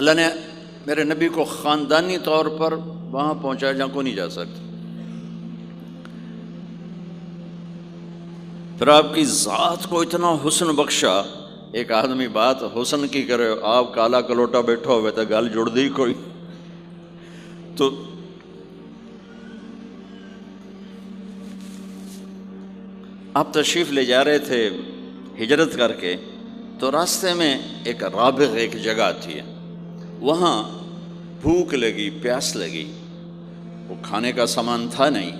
اللہ نے میرے نبی کو خاندانی طور پر وہاں پہنچایا جہاں کو نہیں جا سکتا. پھر آپ کی ذات کو اتنا حسن بخشا. ایک آدمی بات حسن کی کرے، آپ کالا کلوٹا بیٹھا ہوئے تھا، گل جڑ دی کوئی. تو آپ تشریف لے جا رہے تھے ہجرت کر کے، تو راستے میں ایک رابغ ایک جگہ تھی، وہاں بھوک لگی، پیاس لگی، وہ کھانے کا سامان تھا نہیں،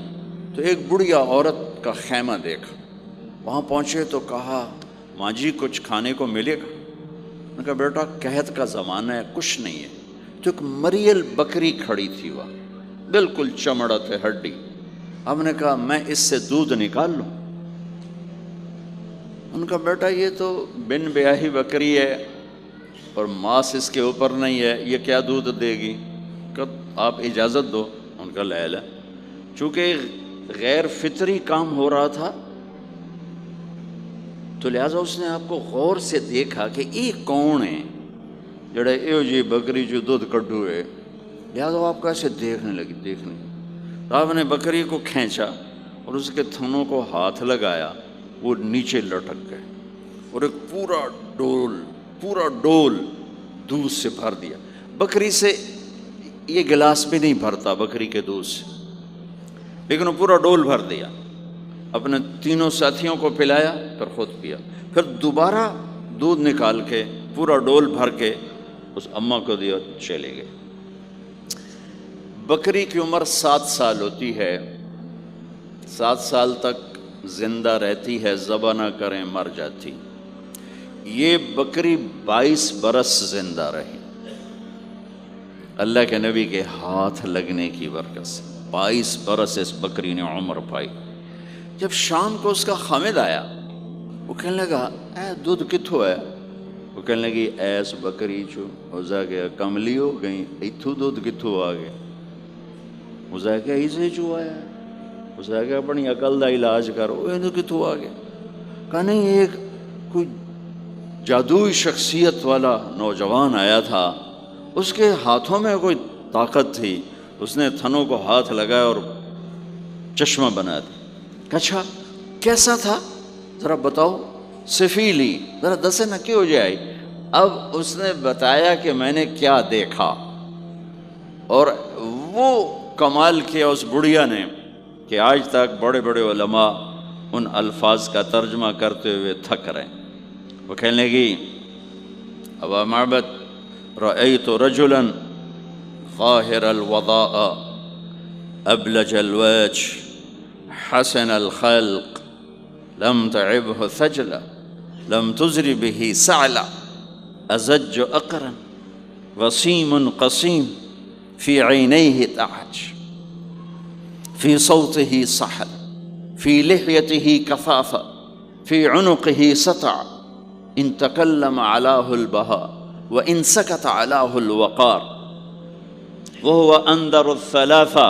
تو ایک بڑھیا عورت کا خیمہ دیکھا. وہاں پہنچے تو کہا ماں جی کچھ کھانے کو ملے گا؟ میں نے کہا بیٹا قحط کا زمانہ ہے، کچھ نہیں ہے. تو ایک مریل بکری کھڑی تھی، وہ بالکل چمڑت ہے، ہڈی. ہم نے کہا میں اس سے دودھ نکال لوں؟ ان کا بیٹا یہ تو بن بیاہی بکری ہے اور ماس اس کے اوپر نہیں ہے، یہ کیا دودھ دے گی؟ کہ آپ اجازت دو. ان کا لے لے. چونکہ غیر فطری کام ہو رہا تھا تو لہٰذا اس نے آپ کو غور سے دیکھا کہ یہ کون ہے جڑے ایو جی بکری جو دودھ کڈو ہے. لہٰذا آپ کیسے دیکھنے لگی. تو آپ نے بکری کو کھینچا اور اس کے تھنوں کو ہاتھ لگایا، وہ نیچے لٹک گئے اور ایک پورا ڈول دودھ سے بھر دیا. بکری سے یہ گلاس بھی نہیں بھرتا بکری کے دودھ سے، لیکن وہ پورا ڈول بھر دیا. اپنے تینوں ساتھیوں کو پلایا، پھر خود پیا. پھر دوبارہ دودھ نکال کے پورا ڈول بھر کے اس اماں کو دیا، چلے گئے. بکری کی عمر 7 سال ہوتی ہے، 7 سال تک زندہ رہتی ہے، ذبح نہ کریں مر جاتی. یہ بکری 22 برس زندہ رہی اللہ کے نبی کے ہاتھ لگنے کی برکت سے. 22 برس اس بکری نے عمر پائی. جب شام کو اس کا خامد آیا، وہ کہنے لگا اے دودھ کتھو ہے؟ وہ کہنے لگی ایس بکری چو ہوزا گیا کملی ہو گئی، ایتھو دودھ کتھو آ گیا؟ ہوزا گیا اسے چو آیا ہے. ہوزا گیا اپنی عقل دا علاج کرو، یہ کتھو آ گیا؟ کہا نہیں، ایک کوئی جادوئی شخصیت والا نوجوان آیا تھا، اس کے ہاتھوں میں کوئی طاقت تھی، اس نے تھنوں کو ہاتھ لگایا اور چشمہ بنا دیا. اچھا کیسا تھا ذرا بتاؤ؟ سفیلی ذرا دسے نہ کیوں جائے. اب اس نے بتایا کہ میں نے کیا دیکھا، اور وہ کمال کیا اس بڑھیا نے کہ آج تک بڑے بڑے علماء ان الفاظ کا ترجمہ کرتے ہوئے تھک رہے ہیں. وہ کہنے لگی ابا معبد رأیت رجلا ظاہر الوضاء ابلج الوجه حسن الخلق لم تعبه ثجلا لم تزر به سعلا أزج أقرا وسيم قصيم في عينيه تعج في صوته صحل في لحيته كثافة في عنقه سطع إن تكلم علاه البهاء وإن سكت علاه الوقار وهو أنذر الثلاثة.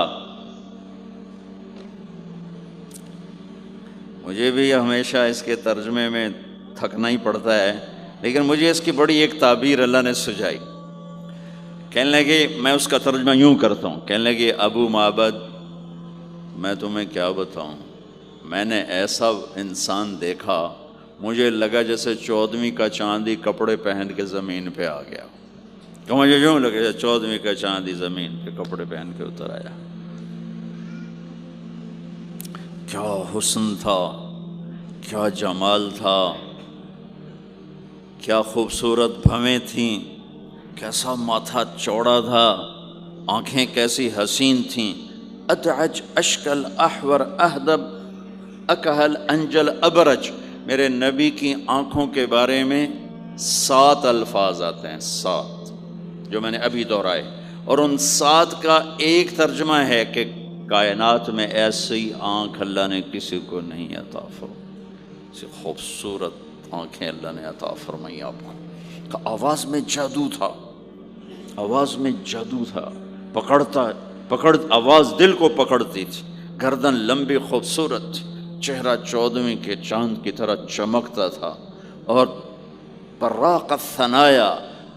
مجھے بھی ہمیشہ اس کے ترجمے میں تھکنا ہی پڑتا ہے، لیکن مجھے اس کی بڑی ایک تعبیر اللہ نے سجائی. کہنے لگے میں اس کا ترجمہ یوں کرتا ہوں. کہنے لگے ابو معبد میں تمہیں کیا بتاؤں، میں نے ایسا انسان دیکھا مجھے لگا جیسے 14ویں کا چاندی کپڑے پہن کے زمین پہ آ گیا. تو مجھے یوں لگا 14ویں کا چاندی زمین پہ کپڑے پہن کے اتر آیا. کیا حسن تھا، کیا جمال تھا، کیا خوبصورت بھویں تھیں، کیسا ماتھا چوڑا تھا، آنکھیں کیسی حسین تھیں. ادعج اشکل احور اہدب اکہل انجل ابرج. میرے نبی کی آنکھوں کے بارے میں 7 الفاظ آتے ہیں، 7 جو میں نے ابھی دہرائے، اور ان 7 کا ایک ترجمہ ہے کہ کائنات میں ایسی آنکھ اللہ نے کسی کو نہیں عطا فرمائی. ایسی خوبصورت آنکھیں اللہ نے عطا فرمائی آپ کو. آواز میں جادو تھا، آواز میں جادو تھا، آواز دل کو پکڑتی تھی. گردن لمبی خوبصورت تھی، چہرہ 14ویں کے چاند کی طرح چمکتا تھا، اور براق الثنایا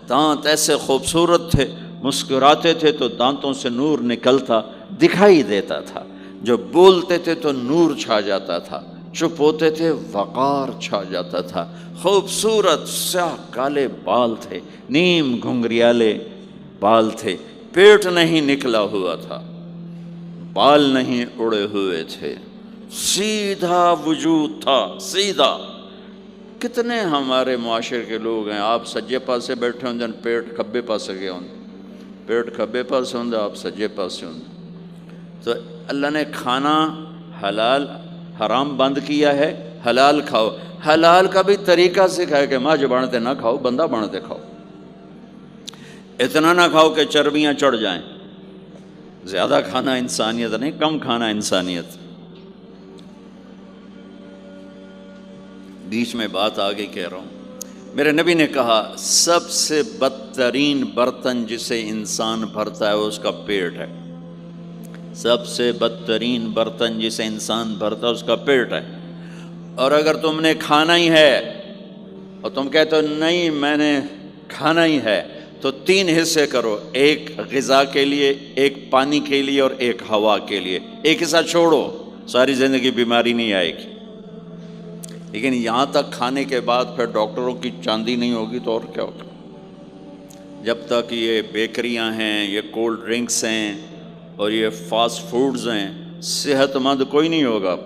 دانت ایسے خوبصورت تھے، مسکراتے تھے تو دانتوں سے نور نکلتا دکھائی دیتا تھا، جب بولتے تھے تو نور چھا جاتا تھا، چپ ہوتے تھے وقار چھا جاتا تھا، خوبصورت سیاہ کالے بال تھے، نیم گھنگریالے بال تھے، پیٹ نہیں نکلا ہوا تھا، بال نہیں اڑے ہوئے تھے، سیدھا وجود تھا، سیدھا۔ کتنے ہمارے معاشرے کے لوگ ہیں، آپ سجے پاسے بیٹھے ہوں پیٹ کھبے پاسے گئے ہوں، پیٹ کھبے پاسے ہوں آپ سجے پاسے ہوں۔ تو اللہ نے کھانا حلال حرام بند کیا ہے، حلال کھاؤ، حلال کا بھی طریقہ سکھایا کہ ماں جو بنتے نہ کھاؤ، بندہ بنتے کھاؤ، اتنا نہ کھاؤ کہ چربیاں چڑھ جائیں، زیادہ کھانا انسانیت نہیں، کم کھانا انسانیت۔ بیچ میں بات آگے کہہ رہا ہوں، میرے نبی نے کہا سب سے بدترین برتن جسے انسان بھرتا ہے وہ اس کا پیٹ ہے، سب سے بدترین برتن جسے انسان بھرتا ہے اس کا پیٹ ہے۔ اور اگر تم نے کھانا ہی ہے اور تم کہتے ہو نہیں میں نے کھانا ہی ہے، تو 3 حصے کرو، ایک غذا کے لیے، ایک پانی کے لیے اور ایک ہوا کے لیے، ایک حصہ چھوڑو، ساری زندگی بیماری نہیں آئے گی۔ لیکن یہاں تک کھانے کے بعد پھر ڈاکٹروں کی چاندی نہیں ہوگی تو اور کیا ہوگا؟ جب تک یہ بیکریاں ہیں، یہ کولڈ ڈرنکس ہیں اور یہ فاسٹ فوڈز ہیں، صحت مند کوئی نہیں ہوگا۔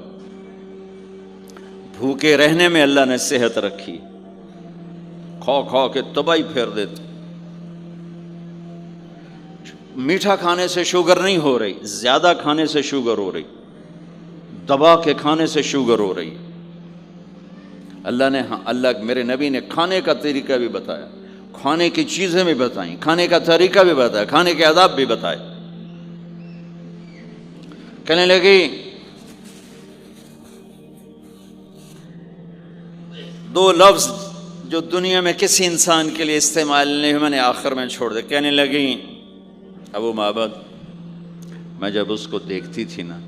بھوکے رہنے میں اللہ نے صحت رکھی، کھا کھا کے تباہی پھیر دیتے۔ میٹھا کھانے سے شوگر نہیں ہو رہی، زیادہ کھانے سے شوگر ہو رہی، دبا کے کھانے سے شوگر ہو رہی۔ اللہ میرے نبی نے کھانے کا طریقہ بھی بتایا، کھانے کی چیزیں بھی بتائیں، کھانے کا طریقہ بھی بتایا، کھانے کے آداب بھی بتائے۔ کہنے لگی 2 لفظ جو دنیا میں کسی انسان کے لیے استعمال نہیں، میں نے آخر میں چھوڑ دے۔ کہنے لگی ابو معبد، میں جب اس کو دیکھتی تھی نا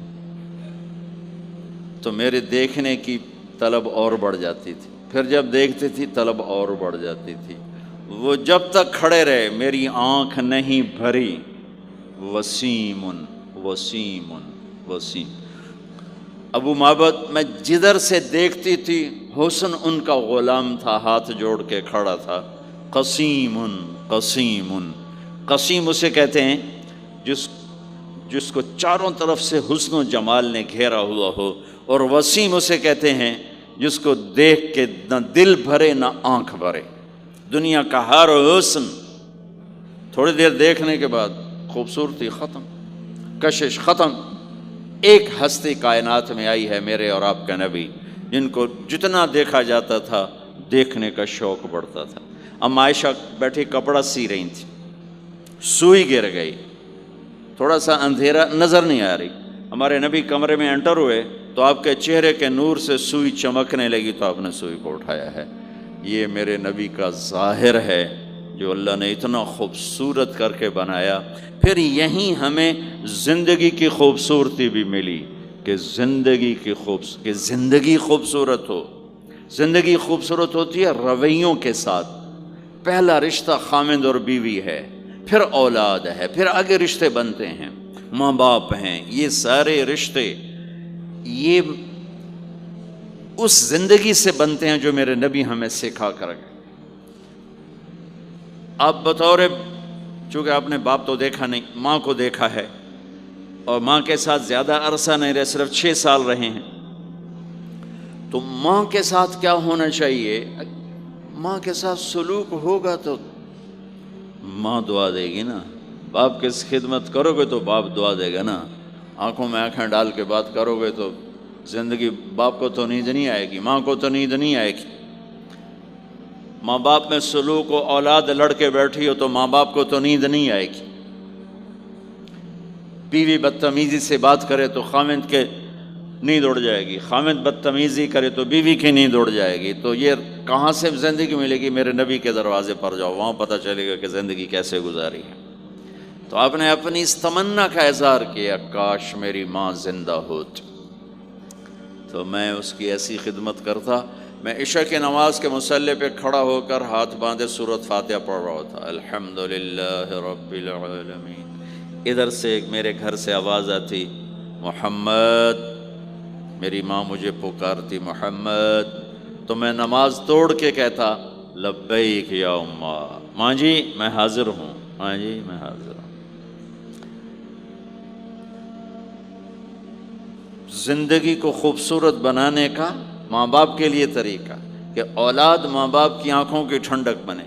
تو میرے دیکھنے کی طلب اور بڑھ جاتی تھی، پھر جب دیکھتی تھی طلب اور بڑھ جاتی تھی، وہ جب تک کھڑے رہے میری آنکھ نہیں بھری۔ وسیم وسیم وسیم، ابو معبد میں جدھر سے دیکھتی تھی حسن ان کا غلام تھا، ہاتھ جوڑ کے کھڑا تھا۔ قسیم قسیم، قسیم اسے کہتے ہیں جس کو چاروں طرف سے حسن و جمال نے گھیرا ہوا ہو، اور وسیم اسے کہتے ہیں جس کو دیکھ کے نہ دل بھرے نہ آنکھ بھرے۔ دنیا کا ہر حسن تھوڑی دیر دیکھنے کے بعد خوبصورتی ختم، کشش ختم۔ ایک ہستی کائنات میں آئی ہے میرے اور آپ کا نبی، جن کو جتنا دیکھا جاتا تھا دیکھنے کا شوق بڑھتا تھا۔ اب عائشہ بیٹھی کپڑا سی رہی تھی، سوئی گر گئی، تھوڑا سا اندھیرا نظر نہیں آ رہی، ہمارے نبی کمرے میں انٹر ہوئے تو آپ کے چہرے کے نور سے سوئی چمکنے لگی تو آپ نے سوئی کو اٹھایا ہے۔ یہ میرے نبی کا ظاہر ہے جو اللہ نے اتنا خوبصورت کر کے بنایا۔ پھر یہیں ہمیں زندگی کی خوبصورتی بھی ملی کہ زندگی خوبصورت ہو۔ زندگی خوبصورت ہوتی ہے رویوں کے ساتھ۔ پہلا رشتہ خامند اور بیوی ہے، پھر اولاد ہے، پھر آگے رشتے بنتے ہیں، ماں باپ ہیں، یہ سارے رشتے یہ اس زندگی سے بنتے ہیں جو میرے نبی ہمیں سکھا کر گئے۔ آپ بطور، چونکہ آپ نے باپ تو دیکھا نہیں، ماں کو دیکھا ہے، اور ماں کے ساتھ زیادہ عرصہ نہیں رہے، صرف 6 سال رہے ہیں، تو ماں کے ساتھ کیا ہونا چاہیے؟ ماں کے ساتھ سلوک ہوگا تو ماں دعا دے گی نا، باپ کی خدمت کرو گے تو باپ دعا دے گا نا، آنکھوں میں آنکھیں ڈال کے بات کرو گے تو زندگی، باپ کو تو نیند نہیں آئے گی، ماں کو تو نیند نہیں آئے گی۔ ماں باپ میں سلوک و اولاد لڑ کے بیٹھی ہو تو ماں باپ کو تو نیند نہیں آئے گی۔ بیوی بدتمیزی سے بات کرے تو خامند کے نیند اڑ جائے گی، خامند بدتمیزی کرے تو بیوی کی نیند اڑ جائے گی۔ تو یہ کہاں سے زندگی ملے گی؟ میرے نبی کے دروازے پر جاؤ، وہاں پتہ چلے گا کہ زندگی کیسے گزاری ہے۔ تو آپ نے اپنی اس تمنا کا اظہار کیا، کاش میری ماں زندہ ہوتی تو میں اس کی ایسی خدمت کرتا میں عشاء کی نماز کے مصلی پہ کھڑا ہو کر ہاتھ باندھے سورۃ فاتحہ پڑھ رہا تھا، الحمدللہ رب العالمین۔ ادھر سے میرے گھر سے آواز آتی، محمد، میری ماں مجھے پکارتی محمد، تو میں نماز توڑ کے کہتا لبیک یا اماں، ماں جی میں حاضر ہوں، ماں جی میں حاضر ہوں۔ زندگی کو خوبصورت بنانے کا ماں باپ کے لیے طریقہ کہ اولاد ماں باپ کی آنکھوں کی ٹھنڈک بنے۔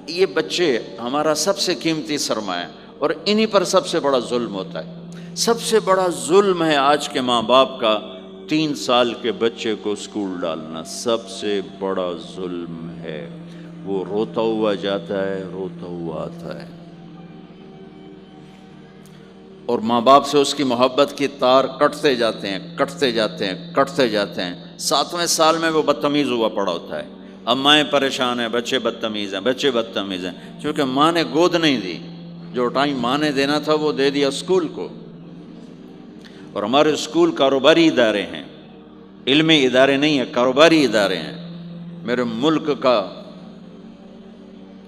یہ بچے ہمارا سب سے قیمتی سرمایہ، اور انہی پر سب سے بڑا ظلم ہوتا ہے۔ سب سے بڑا ظلم ہے آج کے ماں باپ کا 3 سال کے بچے کو اسکول ڈالنا، سب سے بڑا ظلم ہے۔ وہ روتا ہوا جاتا ہے، روتا ہوا آتا ہے، اور ماں باپ سے اس کی محبت کی تار کٹتے جاتے ہیں، کٹتے جاتے ہیں، کٹتے جاتے ہیں۔ 7ویں سال میں وہ بدتمیز ہوا پڑا ہوتا ہے، امائیں پریشان ہیں، بچے بدتمیز ہیں، بچے بدتمیز ہیں، کیونکہ ماں نے گود نہیں دی۔ جو ٹائم ماں نے دینا تھا وہ دے دیا اسکول کو۔ اور ہمارے اسکول کاروباری ادارے ہیں، علمی ادارے نہیں ہیں، کاروباری ادارے ہیں۔ میرے ملک کا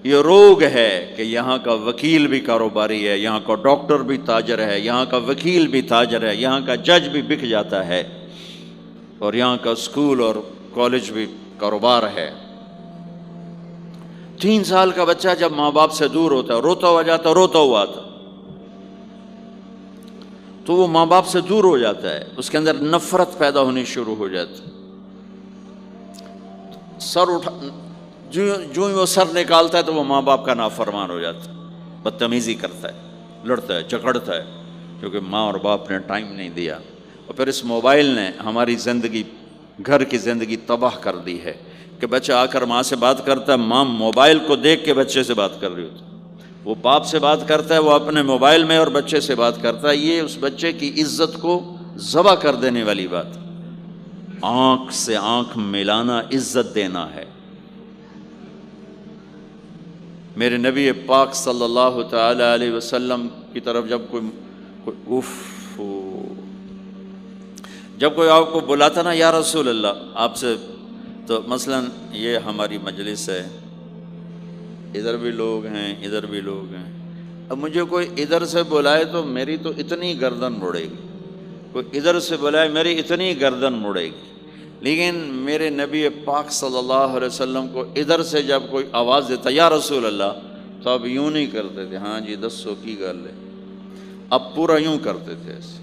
یہ روگ ہے کہ یہاں کا وکیل بھی کاروباری ہے، یہاں کا ڈاکٹر بھی تاجر ہے، یہاں کا وکیل بھی تاجر ہے، یہاں کا جج بھی بک جاتا ہے، اور یہاں کا اسکول اور کالج بھی کاروبار ہے۔ 3 سال کا بچہ جب ماں باپ سے دور ہوتا ہے، روتا ہوا جاتا، روتا ہوا آتا، تو وہ ماں باپ سے دور ہو جاتا ہے، اس کے اندر نفرت پیدا ہونی شروع ہو جاتی۔ سر اٹھا، جو ہی وہ سر نکالتا ہے تو وہ ماں باپ کا نافرمان ہو جاتا ہے، بدتمیزی کرتا ہے، لڑتا ہے، جھگڑتا ہے، کیونکہ ماں اور باپ نے ٹائم نہیں دیا۔ اور پھر اس موبائل نے ہماری زندگی، گھر کی زندگی تباہ کر دی ہے کہ بچہ آ کر ماں سے بات کرتا ہے، ماں موبائل کو دیکھ کے بچے سے بات کر رہی ہوتی ہے، وہ باپ سے بات کرتا ہے، وہ اپنے موبائل میں اور بچے سے بات کرتا ہے۔ یہ اس بچے کی عزت کو ذبح کر دینے والی بات۔ آنکھ سے آنکھ ملانا عزت دینا ہے۔ میرے نبی پاک صلی اللہ تعالی علیہ وسلم کی طرف جب جب کوئی آپ کو بلاتا نا، یا رسول اللہ آپ سے، تو مثلا یہ ہماری مجلس ہے، ادھر بھی لوگ ہیں، ادھر بھی لوگ ہیں، اب مجھے کوئی ادھر سے بلائے تو میری تو اتنی گردن مڑے گی، کوئی ادھر سے بلائے میری اتنی گردن مڑے گی، لیکن میرے نبی پاک صلی اللہ علیہ وسلم کو ادھر سے جب کوئی آواز دیتا یا رسول اللہ، تو اب یوں نہیں کرتے تھے، ہاں جی دسو کی گل ہے، اب پورا یوں کرتے تھے ایسے۔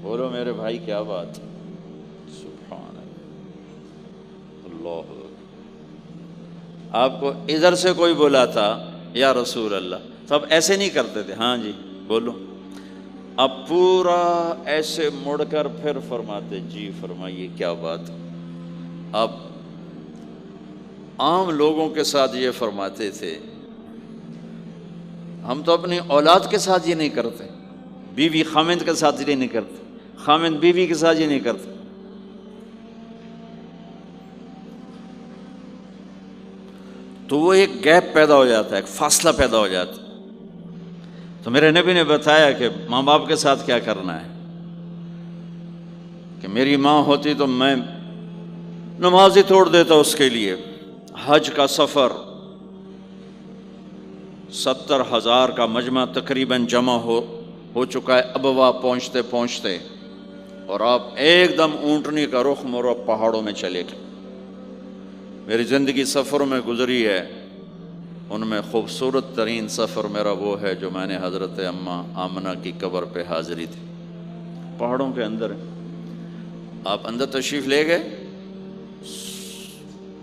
بولو میرے بھائی کیا بات، سبحان اللہ۔ آپ کو ادھر سے کوئی بلاتا یا رسول اللہ، تو اب ایسے نہیں کرتے تھے، ہاں جی بولو، اب پورا ایسے مڑ کر پھر فرماتے، جی فرمائیے کیا بات۔ اب عام لوگوں کے ساتھ یہ فرماتے تھے، ہم تو اپنی اولاد کے ساتھ یہ نہیں کرتے، بیوی خامند کے ساتھ یہ نہیں کرتے، خامند بیوی کے ساتھ یہ نہیں کرتے۔ تو وہ ایک گیپ پیدا ہو جاتا ہے، ایک فاصلہ پیدا ہو جاتا ہے۔ تو میرے نبی نے بتایا کہ ماں باپ کے ساتھ کیا کرنا ہے، کہ میری ماں ہوتی تو میں نماز ہی توڑ دیتا اس کے لیے۔ حج کا سفر 70,000 کا مجمع تقریباً جمع ہو چکا ہے ابوا پہنچتے پہنچتے، اور آپ ایک دم اونٹنی کا رخ موڑو، پہاڑوں میں چلے گئے۔ میری زندگی سفروں میں گزری ہے، ان میں خوبصورت ترین سفر میرا وہ ہے جو میں نے حضرت اماں آمنہ کی قبر پہ حاضری تھی، پہاڑوں کے اندر۔ آپ اندر تشریف لے گئے،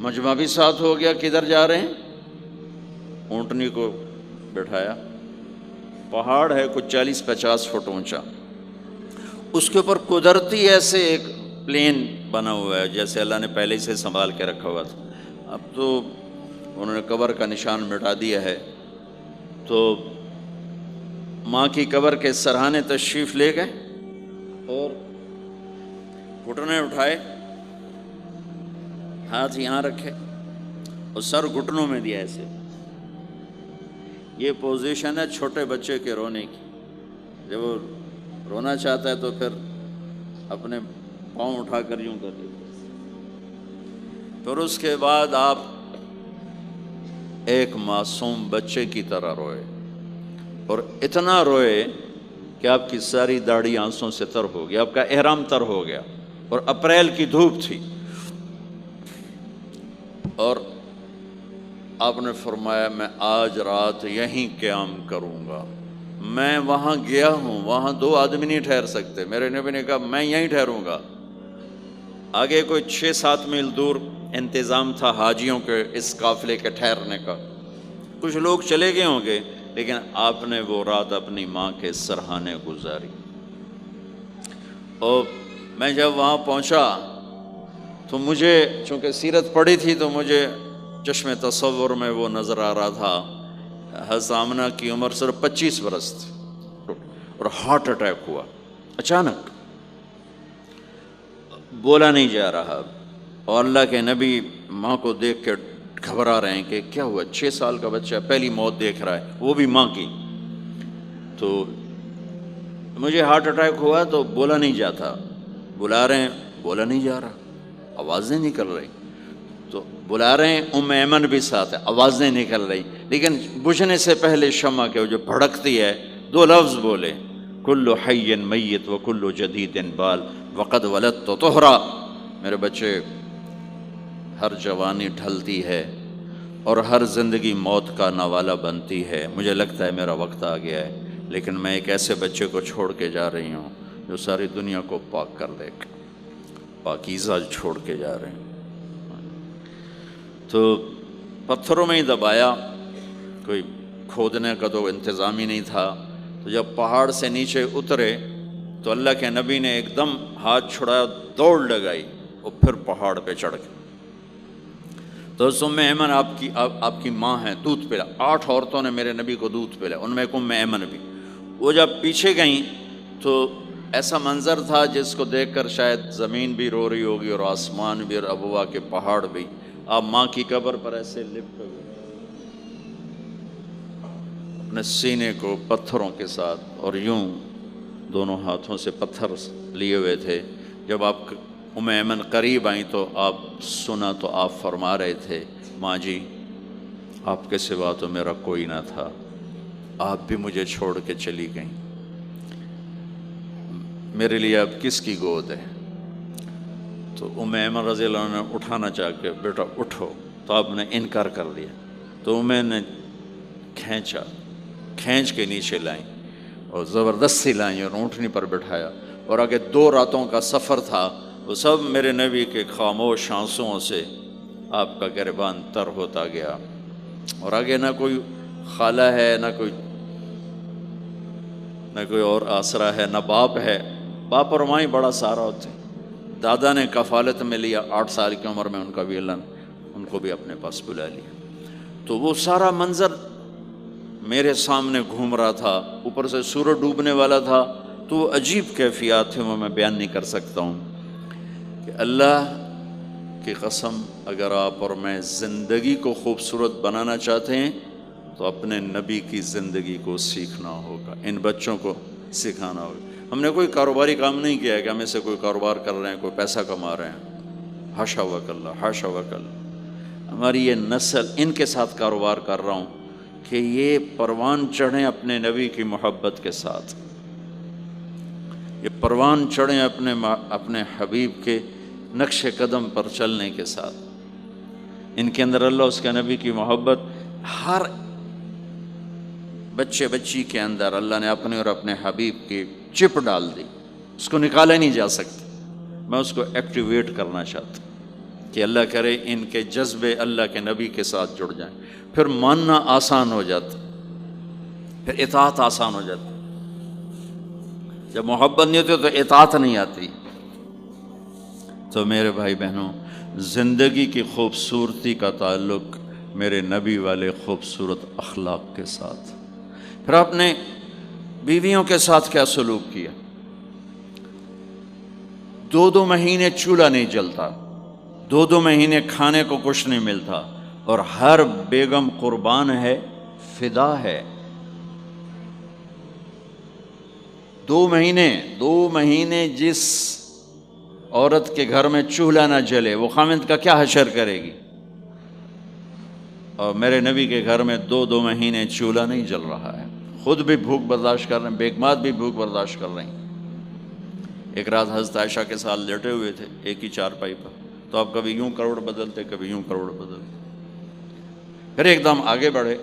مجمع بھی ساتھ ہو گیا، کدھر جا رہے ہیں؟ اونٹنی کو بٹھایا، پہاڑ ہے کچھ 40-50 فٹ اونچا، اس کے اوپر قدرتی ایسے ایک پلین بنا ہوا ہے جیسے اللہ نے پہلے سے سنبھال کے رکھا ہوا تھا۔ اب تو انہوں نے قبر کا نشان مٹا دیا ہے، تو ماں کی قبر کے سرہانے تشریف لے گئے اور گھٹنے اٹھائے، ہاتھ یہاں رکھے اور سر گھٹنوں میں دیا ایسے۔ یہ پوزیشن ہے چھوٹے بچے کے رونے کی، جب وہ رونا چاہتا ہے تو پھر اپنے پاؤں اٹھا کر یوں کر دیتا ہے، پھر اس کے بعد آپ ایک معصوم بچے کی طرح روئے، اور اتنا روئے کہ آپ کی ساری داڑھی آنسوں سے تر ہو گیا، آپ کا احرام تر ہو گیا، اور اپریل کی دھوپ تھی، اور آپ نے فرمایا میں آج رات یہیں قیام کروں گا۔ میں وہاں گیا ہوں، وہاں 2 آدمی نہیں ٹھہر سکتے، میرے نبی نے کہا میں یہیں ٹھہروں گا۔ آگے کوئی 6-7 میل دور انتظام تھا حاجیوں کے اس قافلے کے ٹھہرنے کا، کچھ لوگ چلے گئے ہوں گے، لیکن آپ نے وہ رات اپنی ماں کے سرہانے گزاری۔ اور میں جب وہاں پہنچا تو مجھے چونکہ سیرت پڑھی تھی تو مجھے چشم تصور میں وہ نظر آ رہا تھا، حضرت آمنہ کی عمر صرف 25 برس تھی، اور ہارٹ اٹیک ہوا اچانک، بولا نہیں جا رہا، اور اللہ کے نبی ماں کو دیکھ کے گھبرا رہے ہیں کہ کیا ہوا، 6 سال کا بچہ پہلی موت دیکھ رہا ہے، وہ بھی ماں کی۔ تو مجھے ہارٹ اٹیک ہوا تو بولا نہیں جاتا، بلا رہے ہیں بولا نہیں جا رہا، آوازیں نکل رہی، تو بلا رہے ہیں ام ایمن بھی ساتھ ہے، آوازیں نکل رہی، لیکن بجھنے سے پہلے شمع کے جو بھڑکتی ہے 2 لفظ بولے، کل حی میت و کل جدید بال وقد ولدت طہرا۔ میرے بچے، ہر جوانی ڈھلتی ہے اور ہر زندگی موت کا نوالا بنتی ہے، مجھے لگتا ہے میرا وقت آ گیا ہے، لیکن میں ایک ایسے بچے کو چھوڑ کے جا رہی ہوں جو ساری دنیا کو پاک کر دے گا، پاکیزہ چھوڑ کے جا رہے ہیں۔ تو پتھروں میں ہی دبایا، کوئی کھودنے کا تو انتظام ہی نہیں تھا، تو جب پہاڑ سے نیچے اترے تو اللہ کے نبی نے ایک دم ہاتھ چھڑایا، دوڑ لگائی، اور پھر پہاڑ پہ چڑھ گئے۔ تو ام ایمن آپ کی ماں ہیں، دودھ پلا، 8 عورتوں نے میرے نبی کو دودھ پلا، ان میں ایک ام ایمن بھی۔ وہ جب پیچھے گئیں تو ایسا منظر تھا جس کو دیکھ کر شاید زمین بھی رو رہی ہوگی اور آسمان بھی اور ابوا کے پہاڑ بھی۔ آپ ماں کی قبر پر ایسے لپٹ ہوئے اپنے سینے کو پتھروں کے ساتھ، اور یوں دونوں ہاتھوں سے پتھر لیے ہوئے تھے۔ جب آپ ام ایمن قریب آئیں تو آپ سنا تو آپ فرما رہے تھے، ماں جی آپ کے سوا تو میرا کوئی نہ تھا، آپ بھی مجھے چھوڑ کے چلی گئیں، میرے لیے اب کس کی گود ہے؟ تو ام ایمن رضی اللہ عنہ نے اٹھانا چاہ کے، بیٹا اٹھو، تو آپ نے انکار کر دیا، تو ام نے کھینچ کے نیچے لائیں اور زبردستی لائیں اور اونٹنی پر بٹھایا، اور آگے 2 راتوں کا سفر تھا، وہ سب میرے نبی کے خاموش آنسوؤں سے آپ کا گریبان تر ہوتا گیا، اور آگے نہ کوئی خالہ ہے، نہ کوئی اور آسرا ہے، نہ باپ ہے، باپ اور ماں ہی بڑا سہارا ہوتے ہیں۔ دادا نے کفالت میں لیا 8 سال کی عمر میں، ان کا بھی اللہ نے ان کو بھی اپنے پاس بلا لیا۔ تو وہ سارا منظر میرے سامنے گھوم رہا تھا، اوپر سے سورج ڈوبنے والا تھا، تو وہ عجیب کیفیات تھے، وہ میں بیان نہیں کر سکتا ہوں کہ اللہ کی قسم اگر آپ اور میں زندگی کو خوبصورت بنانا چاہتے ہیں تو اپنے نبی کی زندگی کو سیکھنا ہوگا، ان بچوں کو سکھانا ہوگا۔ ہم نے کوئی کاروباری کام نہیں کیا ہے کہ ہمیں سے کوئی کاروبار کر رہے ہیں، کوئی پیسہ کما رہے ہیں، حاشا وکلا، حاشا وکلا۔ ہماری یہ نسل، ان کے ساتھ کاروبار کر رہا ہوں کہ یہ پروان چڑھیں اپنے نبی کی محبت کے ساتھ، یہ پروان چڑھیں اپنے حبیب کے نقش قدم پر چلنے کے ساتھ۔ ان کے اندر اللہ، اس کے نبی کی محبت، ہر بچے بچی کے اندر اللہ نے اپنے اور اپنے حبیب کی چپ ڈال دی، اس کو نکالا نہیں جا سکتا۔ میں اس کو ایکٹیویٹ کرنا چاہتا ہوں کہ اللہ کرے ان کے جذبے اللہ کے نبی کے ساتھ جڑ جائیں، پھر ماننا آسان ہو جاتا، پھر اطاعت آسان ہو جاتی۔ جب محبت نہیں ہوتی تو اطاعت نہیں آتی۔ تو میرے بھائی بہنوں، زندگی کی خوبصورتی کا تعلق میرے نبی والے خوبصورت اخلاق کے ساتھ۔ پھر آپ نے بیویوں کے ساتھ کیا سلوک کیا؟ 2 مہینے چولہا نہیں جلتا، 2 مہینے کھانے کو کچھ نہیں ملتا، اور ہر بیگم قربان ہے، فدا ہے۔ 2 مہینے جس عورت کے گھر میں چولہا نہ جلے وہ خامند کا کیا حشر کرے گی؟ اور میرے نبی کے گھر میں 2 مہینے چولہا نہیں جل رہا ہے، خود بھی بھوک برداشت کر رہے ہیں، بیگمات بھی بھوک برداشت کر رہی ہیں۔ ایک رات حضرت عائشہ کے ساتھ لیٹے ہوئے تھے ایک ہی چارپائی پر، تو آپ کبھی یوں کروڑ بدلتے کبھی یوں کروڑ بدلتے، پھر ایک دم آگے بڑھے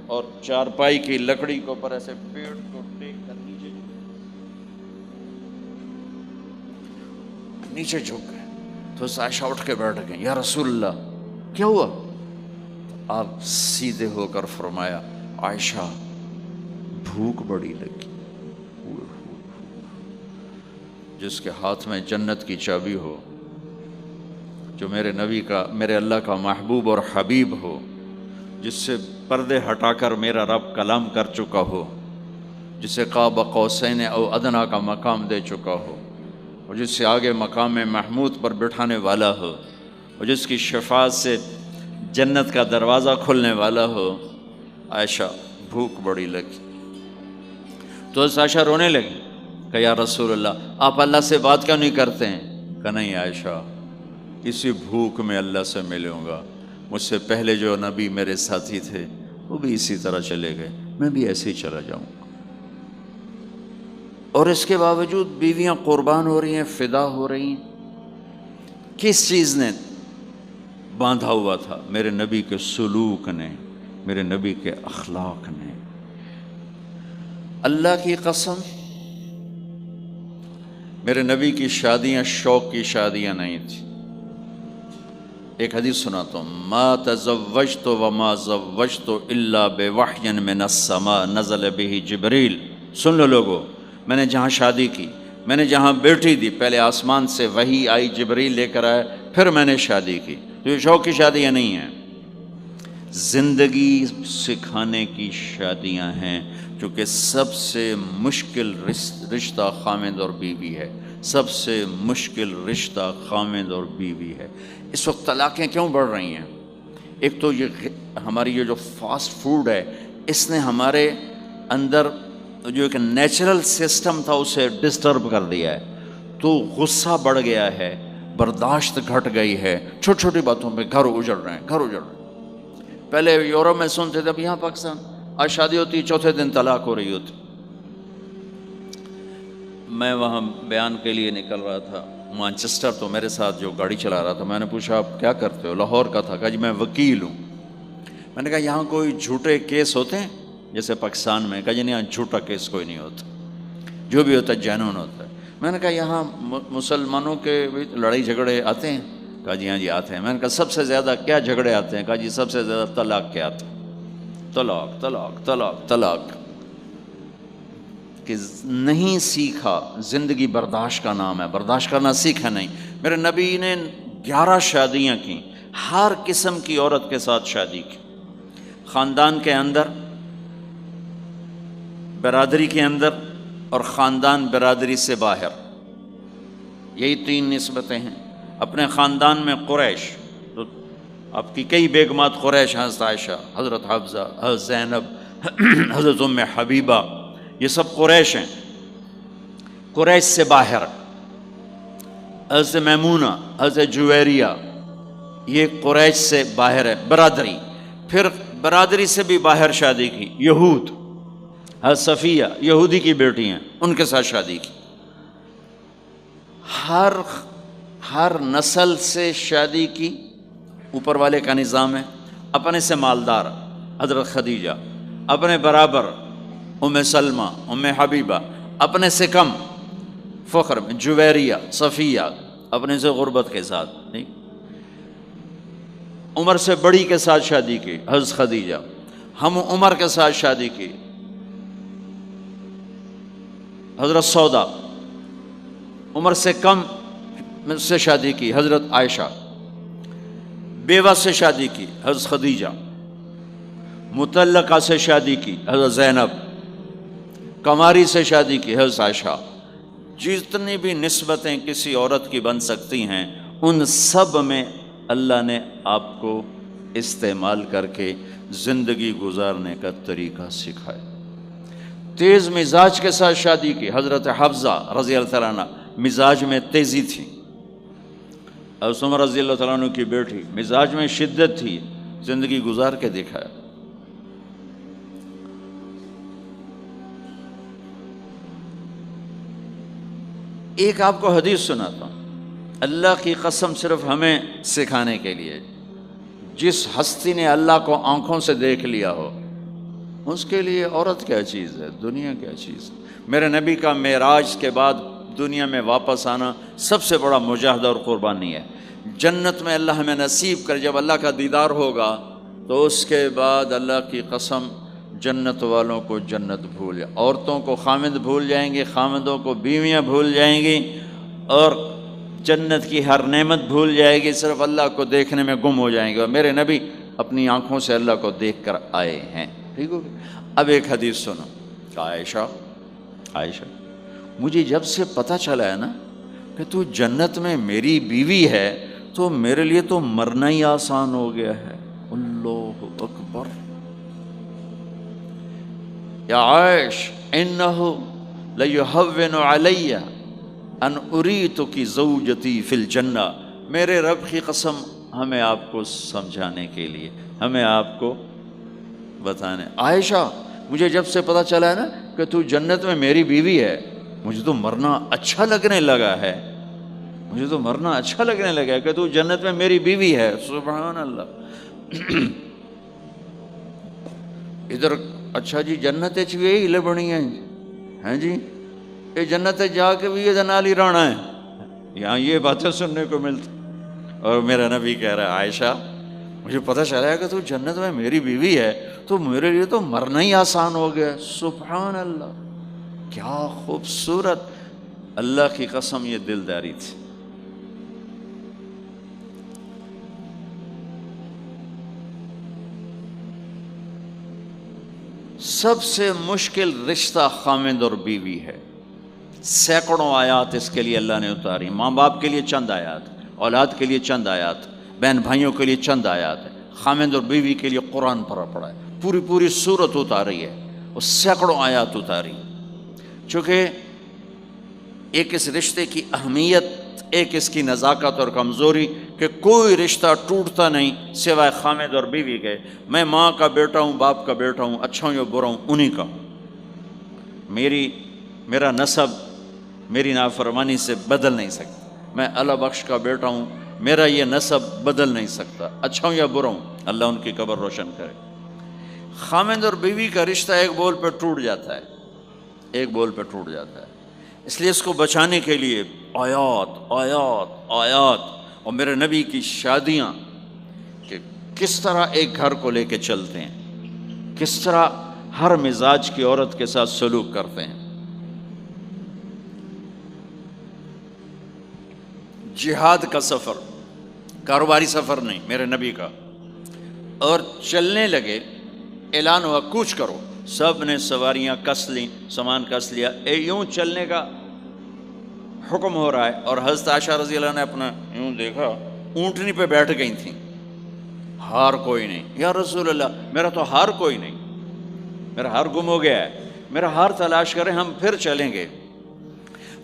اور چارپائی کی لکڑی کے اوپر ایسے پیٹ کو ٹیک کر نیچے جھک گئے۔ تو عائشہ اٹھ کے بیٹھ گئے، یا رسول اللہ کیا ہوا؟ آپ سیدھے ہو کر فرمایا، عائشہ بھوک بڑی لگی۔ جس کے ہاتھ میں جنت کی چابی ہو، جو میرے نبی کا، میرے اللہ کا محبوب اور حبیب ہو، جس سے پردے ہٹا کر میرا رب کلام کر چکا ہو، جسے قاب قوسین او ادنیٰ کا مقام دے چکا ہو، اور جس سے آگے مقام محمود پر بٹھانے والا ہو، اور جس کی شفاعت سے جنت کا دروازہ کھلنے والا ہو، عائشہ بھوک بڑی لگی۔ تو عائشہ رونے لگی کہ یا رسول اللہ آپ اللہ سے بات کیوں نہیں کرتے ہیں؟ کہ نہیں عائشہ، اسی بھوک میں اللہ سے ملوں گا، مجھ سے پہلے جو نبی میرے ساتھی تھے وہ بھی اسی طرح چلے گئے، میں بھی ایسے ہی چلا جاؤں گا۔ اور اس کے باوجود بیویاں قربان ہو رہی ہیں، فدا ہو رہی ہیں۔ کس چیز نے باندھا ہوا تھا؟ میرے نبی کے سلوک نے، میرے نبی کے اخلاق نے۔ اللہ کی قسم، میرے نبی کی شادیاں شوق کی شادیاں نہیں تھیں۔ ایک حدیث سناتا ہوں، ما تزوجت وما زوجت الا بوحی من السماء نزل به جبریل۔ سن لو لوگو، میں نے جہاں شادی کی، میں نے جہاں بیٹی دی، پہلے آسمان سے وحی آئی، جبریل لے کر آئے، پھر میں نے شادی کی۔ تو یہ شوق کی شادیاں نہیں ہیں، زندگی سکھانے کی شادیاں ہیں، کیونکہ سب سے مشکل رشتہ خامند اور بیوی ہے، سب سے مشکل رشتہ خامند اور بیوی ہے۔ اس وقت طلاقیں کیوں بڑھ رہی ہیں؟ ایک تو یہ ہماری یہ جو فاسٹ فوڈ ہے، اس نے ہمارے اندر جو ایک نیچرل سسٹم تھا اسے ڈسٹرب کر دیا ہے، تو غصہ بڑھ گیا ہے، برداشت گھٹ گئی ہے، چھوٹی چھوٹی باتوں پہ گھر اجڑ رہے ہیں، گھر اجڑ رہے ہیں۔ پہلے یورپ میں سنتے تھے، اب یہاں پاکستان آج شادی ہوتی چوتھے دن طلاق ہو رہی ہوتی۔ میں وہاں بیان کے لیے نکل رہا تھا مانچسٹر، تو میرے ساتھ جو گاڑی چلا رہا تھا، میں نے پوچھا آپ کیا کرتے ہو؟ لاہور کا تھا۔ کہا جی میں وکیل ہوں۔ میں نے کہا یہاں کوئی جھوٹے کیس ہوتے ہیں جیسے پاکستان میں؟ کہا جی نہیں، یہاں جھوٹا کیس کوئی نہیں ہوتا، جو بھی ہوتا ہے جینون ہوتا ہے۔ میں نے کہا یہاں مسلمانوں کے لڑائی جھگڑے آتے ہیں؟ کہا جی ہاں جی آتے ہیں۔ میں نے کہا سب سے زیادہ کیا جھگڑے آتے ہیں؟ کہا جی سب سے زیادہ طلاق کے آتے ہیں، طلاق طلاق طلاق طلاق۔ کہ نہیں سیکھا، زندگی برداشت کا نام ہے، برداشت کرنا سیکھا نہیں۔ میرے نبی نے 11 شادیاں کی، ہر قسم کی عورت کے ساتھ شادی کی، خاندان کے اندر، برادری کے اندر، اور خاندان برادری سے باہر۔ یہی 3 نسبتیں ہیں۔ اپنے خاندان میں قریش، تو آپ کی کئی بیگمات قریش، حضرت عائشہ، حضرت حفصہ، حضرت زینب، حضرت ام حبیبہ، یہ سب قریش ہیں۔ قریش سے باہر حضرت میمونہ، حضرت جویریہ، یہ قریش سے باہر ہے برادری۔ پھر برادری سے بھی باہر شادی کی، یہود، حضرت صفیہ یہودی کی بیٹی ہیں، ان کے ساتھ شادی کی۔ ہر نسل سے شادی کی، اوپر والے کا نظام ہے۔ اپنے سے مالدار حضرت خدیجہ، اپنے برابر ام سلمہ، ام حبیبہ، اپنے سے کم فخر میں جویریہ، صفیہ، اپنے سے غربت کے ساتھ نہیں، عمر سے بڑی کے ساتھ شادی کی حضرت خدیجہ، ہم عمر کے ساتھ شادی کی حضرت سودا، عمر سے کم سے شادی کی حضرت عائشہ، بیوہ سے شادی کی حضرت خدیجہ، مطلقہ سے شادی کی حضرت زینب، کماری سے شادی کی حضرت عائشہ۔ جتنی بھی نسبتیں کسی عورت کی بن سکتی ہیں، ان سب میں اللہ نے آپ کو استعمال کر کے زندگی گزارنے کا طریقہ سکھایا۔ تیز مزاج کے ساتھ شادی کی حضرت حفصہ رضی اللہ عنہ، مزاج میں تیزی تھی، حضرت عمر رضی اللہ تعالیٰ عنہ کی بیٹی، مزاج میں شدت تھی، زندگی گزار کے دکھایا۔ ایک آپ کو حدیث سناتا ہوں، اللہ کی قسم صرف ہمیں سکھانے کے لیے، جس ہستی نے اللہ کو آنکھوں سے دیکھ لیا ہو اس کے لیے عورت کیا چیز ہے، دنیا کیا چیز ہے۔ میرے نبی کا معراج کے بعد دنیا میں واپس آنا سب سے بڑا مجاہدہ اور قربانی ہے۔ جنت میں اللہ ہمیں نصیب کر، جب اللہ کا دیدار ہوگا تو اس کے بعد اللہ کی قسم جنت والوں کو جنت بھول جائے، عورتوں کو خامد بھول جائیں گے، خامدوں کو بیویاں بھول جائیں گی، اور جنت کی ہر نعمت بھول جائے گی، صرف اللہ کو دیکھنے میں گم ہو جائیں گے۔ اور میرے نبی اپنی آنکھوں سے اللہ کو دیکھ کر آئے ہیں۔ ٹھیک ہو گیا؟ اب ایک حدیث سنو کہ عائشہ مجھے جب سے پتہ چلا ہے نا کہ تو جنت میں میری بیوی ہے تو میرے لیے تو مرنا ہی آسان ہو گیا ہے۔ اللہ اکبر۔ یا عائش انہ لیہون علی ان اریتک زوجتی فی الجنہ، میرے رب کی قسم ہمیں آپ کو سمجھانے کے لیے، ہمیں آپ کو بتانے، عائشہ مجھے جب سے پتہ چلا ہے نا کہ تو جنت میں میری بیوی ہے، مجھے تو مرنا اچھا لگنے لگا ہے، مجھے تو مرنا اچھا لگنے لگا ہے کہ تو جنت میں میری بیوی ہے۔ سبحان اللہ۔ ادھر اچھا جی جنت یہی لبنی ہیں جی، یہ جنت جا کے بھی یہ نال ہی رہنا ہے، یہاں یہ باتیں سننے کو ملتی۔ اور میرا نبی کہہ رہا ہے عائشہ مجھے پتہ چلا ہے کہ تو جنت میں میری بیوی ہے تو میرے لیے تو مرنا ہی آسان ہو گیا۔ سبحان اللہ، کیا خوبصورت، اللہ کی قسم یہ دلداری تھی۔ سب سے مشکل رشتہ خامند اور بیوی ہے، سینکڑوں آیات اس کے لیے اللہ نے اتاری، ماں باپ کے لیے چند آیات، اولاد کے لیے چند آیات، بہن بھائیوں کے لیے چند آیات ہے، خامند اور بیوی کے لیے قرآن پڑھا ہے، پوری سورت اتاری ہے، اور سینکڑوں آیات اتاری، چونکہ ایک اس رشتے کی اہمیت، ایک اس کی نزاکت اور کمزوری کہ کوئی رشتہ ٹوٹتا نہیں سوائے خامد اور بیوی کے۔ میں ماں کا بیٹا ہوں، باپ کا بیٹا ہوں، اچھا ہوں یا برا ہوں، انہی کا ہوں۔ میرا نسب میری نافرمانی سے بدل نہیں سکتا، میں اللہ بخش کا بیٹا ہوں، میرا یہ نسب بدل نہیں سکتا، اچھا ہوں یا برا ہوں، اللہ ان کی قبر روشن کرے۔ خامد اور بیوی کا رشتہ ایک بول پہ ٹوٹ جاتا ہے، ایک بول پہ ٹوٹ جاتا ہے، اس لیے اس کو بچانے کے لیے آیات آیات آیات، اور میرے نبی کی شادیاں کہ کس طرح ایک گھر کو لے کے چلتے ہیں، کس طرح ہر مزاج کی عورت کے ساتھ سلوک کرتے ہیں۔ جہاد کا سفر، کاروباری سفر نہیں، میرے نبی کا، اور چلنے لگے، اعلان ہوا کوچ کرو، سب نے سواریاں کس لیں، سامان کس لیا، یوں چلنے کا حکم ہو رہا ہے، اور حضرت عائشہ رضی اللہ نے اپنا یوں دیکھا، اونٹنی پہ بیٹھ گئی تھیں، ہار کوئی نہیں، یا رسول اللہ میرا تو ہار کوئی نہیں، میرا ہار گم ہو گیا ہے، میرا ہار تلاش کریں، ہم پھر چلیں گے۔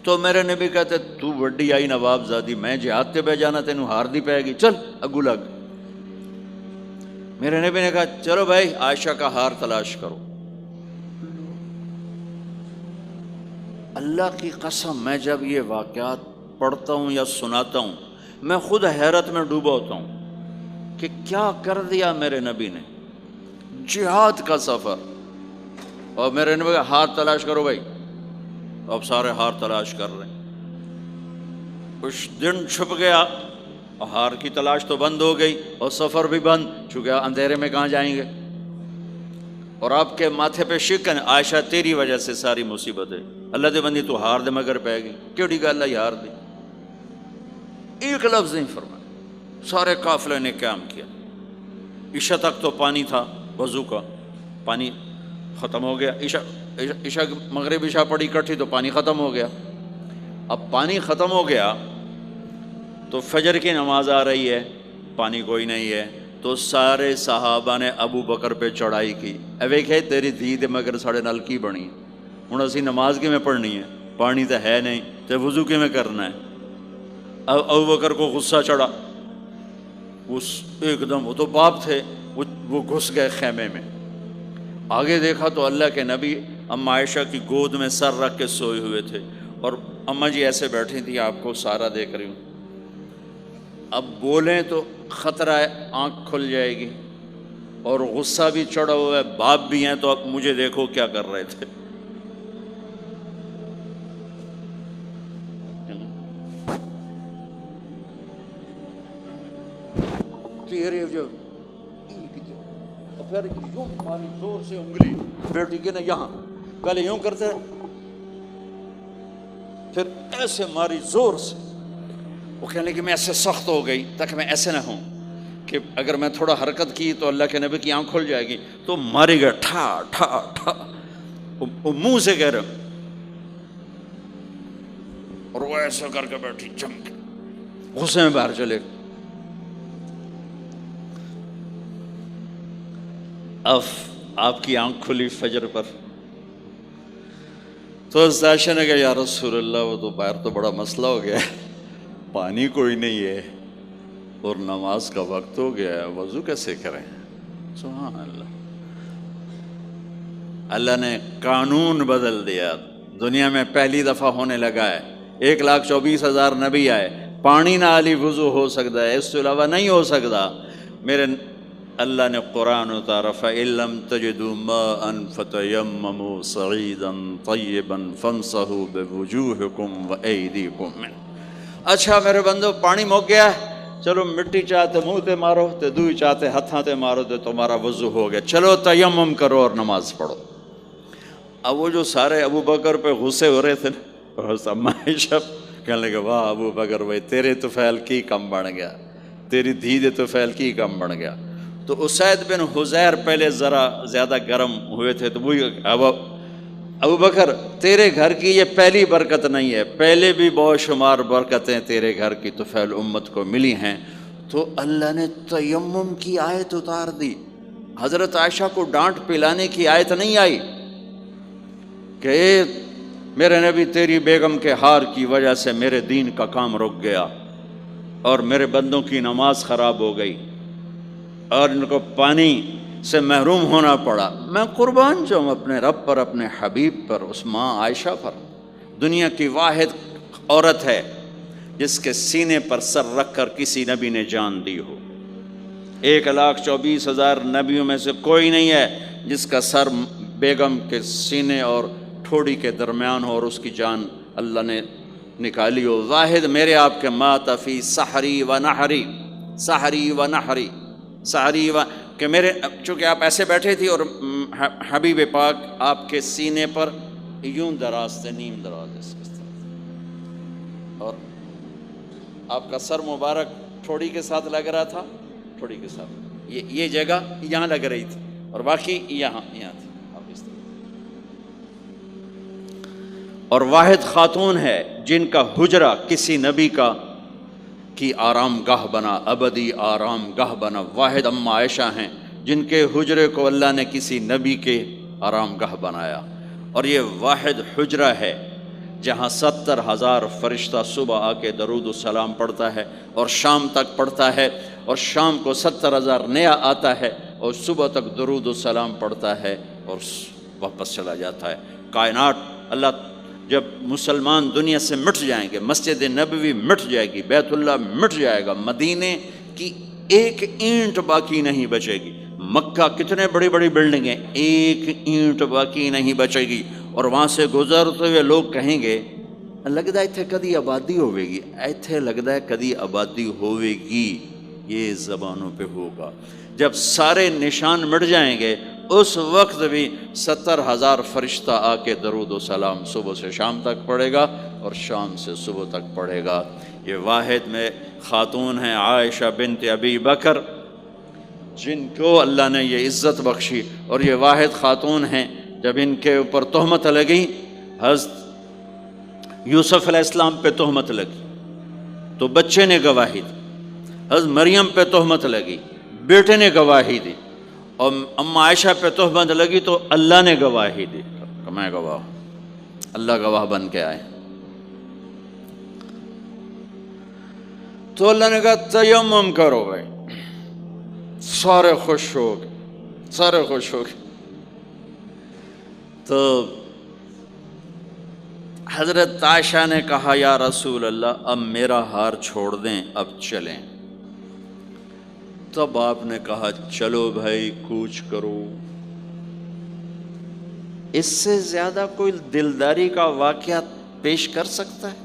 تو میرے نبی کہتے تو وڈی آئی نواب زادی، میں جہاد تے بہ جانا تینوں ہار دی پائے گی، چل اگو لگ۔ میرے نبی نے کہا چلو بھائی عائشہ کا ہار تلاش کرو۔ اللہ کی قسم میں جب یہ واقعات پڑھتا ہوں یا سناتا ہوں میں خود حیرت میں ڈوبا ہوتا ہوں کہ کیا کر دیا میرے نبی نے، جہاد کا سفر، اور میرے نبی کا ہار تلاش کرو بھائی، اب سارے ہار تلاش کر رہے ہیں۔ کچھ دن چھپ گیا اور ہار کی تلاش تو بند ہو گئی اور سفر بھی بند، چونکہ اندھیرے میں کہاں جائیں گے، اور آپ کے ماتھے پہ شکن، عائشہ تیری وجہ سے ساری مصیبت ہے، اللہ دے بندی تو ہار دے مگر پہ گئی، کیڑی گل ہے ہار دی، ایک لفظ نہیں فرمایا۔ سارے قافلے نے قیام کیا، عشاء تک تو پانی تھا، وضو کا پانی ختم ہو گیا، عشاء مغرب عشاء پڑی اکٹھی تو پانی ختم ہو گیا۔ اب پانی ختم ہو گیا تو فجر کی نماز آ رہی ہے، پانی کوئی نہیں ہے، تو سارے صحابہ نے ابو بکر پہ چڑھائی کی، ویکھے تیری دھی تے مگر ساڑے نال کی بنی، ہن اسی نماز کیویں پڑھنی ہے، پانی تو ہے نہیں تے وضو کیویں کرنا ہے۔ ابو بکر کو غصہ چڑھا، اس ایک دم، وہ تو باپ تھے، وہ گھس گئے خیمے میں۔ آگے دیکھا تو اللہ کے نبی اماں عائشہ کی گود میں سر رکھ کے سوئے ہوئے تھے، اور اماں جی ایسے بیٹھی تھی، آپ کو سارا دیکھ رہی ہوں۔ اب بولیں تو خطرہ ہے آنکھ کھل جائے گی، اور غصہ بھی چڑھا ہوا ہے، باپ بھی ہیں، تو اب مجھے دیکھو کیا کر رہے تھے۔ تیرے جو پھر یوں ماری زور سے انگلی بیٹی کے نا یہاں، پہلے یوں کرتے پھر ایسے ماری زور سے۔ وہ کہنے کہ میں ایسے سخت ہو گئی تاکہ میں ایسے نہ ہوں کہ اگر میں تھوڑا حرکت کی تو اللہ کے نبی کی آنکھ کھل جائے گی، تو مارے گا ٹھا ٹھا ٹھا، وہ منہ سے کہہ رہے، اور وہ ایسا کر کے بیٹھی چمک، غصے میں باہر چلے گئے۔ اب آپ کی آنکھ کھلی فجر پر، تو عائشہ نے کہا یا رسول اللہ وہ تو باہر تو بڑا مسئلہ ہو گیا ہے، پانی کوئی نہیں ہے اور نماز کا وقت ہو گیا ہے، وضو کیسے کریں؟ سبحان اللہ، اللہ نے قانون بدل دیا، دنیا میں پہلی دفعہ ہونے لگا ہے۔ 1,24,000 نبی آئے، پانی نہ علی وضو ہو سکتا ہے، اس کے علاوہ نہیں ہو سکتا۔ میرے اللہ نے قرآن اتارا فَإِن لَّمْ تَجِدُوا مَاءً فَتَيَمَّمُوا صَعِيدًا طَيِّبًا فَامْسَحُوا بِوُجُوهِكُمْ وَأَيْدِيكُمْ مِنْهُ۔ اچھا میرے بندو، پانی مک گیا ہے، چلو مٹی چاہتے منہ تے مارو تے دوئی چاہتے ہتھاں تے مارو تے تمہارا وضو ہو گیا، چلو تیمم کرو اور نماز پڑھو۔ اب وہ جو سارے ابو بکر پہ غصے ہو رہے تھے نا، اماں عائشہ کہنے لگے واہ ابو بکر بھائی تیرے تو فعل کی کم بن گیا، تیری دھی دے تو فعل کی کم بن گیا۔ تو اسید بن حضیر پہلے ذرا زیادہ گرم ہوئے تھے، تو وہی ابو بکر تیرے گھر کی یہ پہلی برکت نہیں ہے، پہلے بھی بہت شمار برکتیں تیرے گھر کی طفیل امت کو ملی ہیں۔ تو اللہ نے تیمم کی آیت اتار دی، حضرت عائشہ کو ڈانٹ پلانے کی آیت نہیں آئی کہ میرے نبی تیری بیگم کے ہار کی وجہ سے میرے دین کا کام رک گیا اور میرے بندوں کی نماز خراب ہو گئی اور ان کو پانی سے محروم ہونا پڑا۔ میں قربان جاؤں اپنے رب پر، اپنے حبیب پر، اس ماں عائشہ پر، دنیا کی واحد عورت ہے جس کے سینے پر سر رکھ کر کسی نبی نے جان دی ہو۔ 1,24,000 نبیوں میں سے کوئی نہیں ہے جس کا سر بیگم کے سینے اور ٹھوڑی کے درمیان ہو اور اس کی جان اللہ نے نکالی ہو۔ واحد میرے آپ کے مات فی سحری و نحری، سحری و نحری، سحری و، کہ میرے چونکہ آپ ایسے بیٹھے تھی اور حبیب پاک آپ کے سینے پر یوں دراز تھے، نیم دراز اس طرح، اور آپ کا سر مبارک ٹھوڑی کے ساتھ لگ رہا تھا، ٹھوڑی کے ساتھ یہ جگہ یہاں لگ رہی تھی اور باقی یہاں تھی، آپ اس طرح۔ اور واحد خاتون ہے جن کا حجرہ کسی نبی کی آرام گاہ بنا، ابدی آرام گاہ بنا، واحد اماں عائشہ ہیں جن کے حجرے کو اللہ نے کسی نبی کے آرام گاہ بنایا۔ اور یہ واحد حجرہ ہے جہاں 70,000 فرشتہ صبح آ کے درود و سلام پڑھتا ہے اور شام تک پڑھتا ہے، اور شام کو 70,000 نیا آتا ہے اور صبح تک درود و سلام پڑھتا ہے اور واپس چلا جاتا ہے۔ کائنات اللہ جب مسلمان دنیا سے مٹ جائیں گے، مسجد نبوی مٹ جائے گی، بیت اللہ مٹ جائے گا، مدینے کی ایک اینٹ باقی نہیں بچے گی، مکہ کتنے بڑی بڑی بلڈنگیں، ایک اینٹ باقی نہیں بچے گی، اور وہاں سے گزرتے ہوئے لوگ کہیں گے لگتا ہے اتنے کدی آبادی ہوئے گی، ایتھے لگتا ہے کدی آبادی ہوئے گی۔ یہ زبانوں پہ ہوگا جب سارے نشان مٹ جائیں گے، اس وقت بھی 70,000 فرشتہ آ کے درود و سلام صبح سے شام تک پڑھے گا اور شام سے صبح تک پڑھے گا۔ یہ واحد میں خاتون ہیں عائشہ بنت ابی بکر جن کو اللہ نے یہ عزت بخشی، اور یہ واحد خاتون ہیں جب ان کے اوپر تہمت لگی، حضرت یوسف علیہ السلام پہ تہمت لگی تو بچے نے گواہی دی، حضرت مریم پہ تہمت لگی بیٹے نے گواہی دی، اور اماں عائشہ پہ تہمت لگی تو اللہ نے گواہی دی کہ میں گواہ ہوں، اللہ گواہ بن کے آئے۔ تو اللہ نے کہا تیمم کرو بھائی. سارے خوش ہو گئے، سارے خوش ہو گئے. تو حضرت عائشہ نے کہا یا رسول اللہ اب میرا ہار چھوڑ دیں، اب چلیں. تب آپ نے کہا چلو بھائی کوچ کرو. اس سے زیادہ کوئی دلداری کا واقعہ پیش کر سکتا ہے؟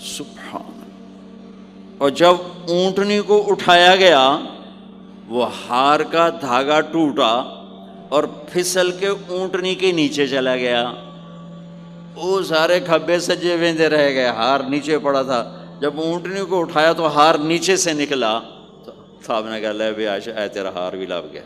سبحان اللہ. اور جب اونٹنی کو اٹھایا گیا وہ ہار کا دھاگا ٹوٹا اور پھسل کے اونٹنی کے نیچے چلا گیا. وہ سارے کھبے سجے ویندے رہ گئے، ہار نیچے پڑا تھا. جب اونٹنی کو اٹھایا تو ہار نیچے سے نکلا. تو صاحب نے کہا لے بھی عائشہ اے تیرا ہار بھی لب گیا.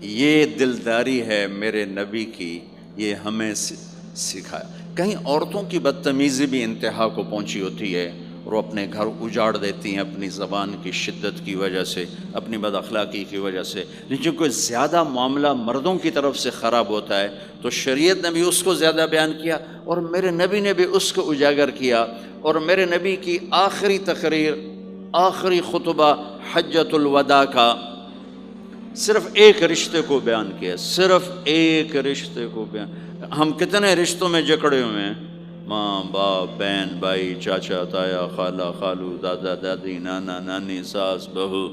یہ دلداری ہے میرے نبی کی، یہ ہمیں سکھایا. کہیں عورتوں کی بدتمیزی بھی انتہا کو پہنچی ہوتی ہے اور وہ اپنے گھر اجاڑ دیتی ہیں اپنی زبان کی شدت کی وجہ سے، اپنی بد اخلاقی کی وجہ سے. لیکن کوئی زیادہ معاملہ مردوں کی طرف سے خراب ہوتا ہے تو شریعت نے بھی اس کو زیادہ بیان کیا اور میرے نبی نے بھی اس کو اجاگر کیا. اور میرے نبی کی آخری تقریر، آخری خطبہ حجۃ الوداع کا صرف ایک رشتے کو بیان کیا، صرف ایک رشتے کو بیان. ہم کتنے رشتوں میں جکڑے ہوئے ہیں، ماں باپ، بہن بھائی، چاچا تایا، خالہ خالو، دادا دادی، نانا نانی، ساس بہو،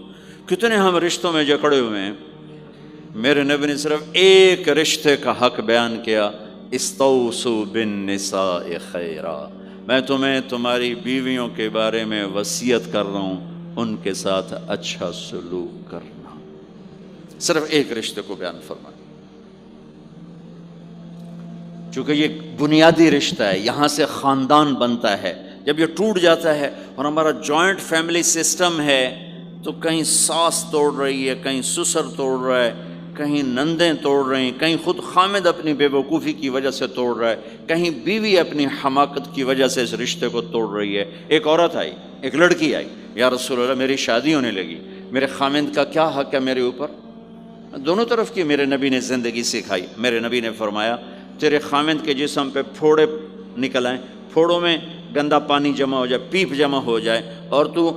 کتنے ہم رشتوں میں جکڑے ہوئے ہیں. میرے نبی نے صرف ایک رشتے کا حق بیان کیا، استوصوا بالنساء خیرا. میں تمہیں تمہاری بیویوں کے بارے میں وصیت کر رہا ہوں، ان کے ساتھ اچھا سلوک کرنا. صرف ایک رشتے کو بیان فرمایا، چونکہ یہ بنیادی رشتہ ہے، یہاں سے خاندان بنتا ہے. جب یہ ٹوٹ جاتا ہے اور ہمارا جوائنٹ فیملی سسٹم ہے تو کہیں ساس توڑ رہی ہے، کہیں سسر توڑ رہا ہے، کہیں نندیں توڑ رہی ہیں، کہیں خود خامد اپنی بے وقوفی کی وجہ سے توڑ رہا ہے، کہیں بیوی اپنی حماقت کی وجہ سے اس رشتے کو توڑ رہی ہے. ایک عورت آئی، ایک لڑکی آئی، یا رسول اللہ میری شادی ہونے لگی، میرے خامد کا کیا حق ہے میرے اوپر؟ دونوں طرف کی میرے نبی نے زندگی سکھائی. میرے نبی نے فرمایا تیرے خامند کے جسم پہ پھوڑے نکل آئیں، پھوڑوں میں گندا پانی جمع ہو جائے، پیپ جمع ہو جائے، اور تو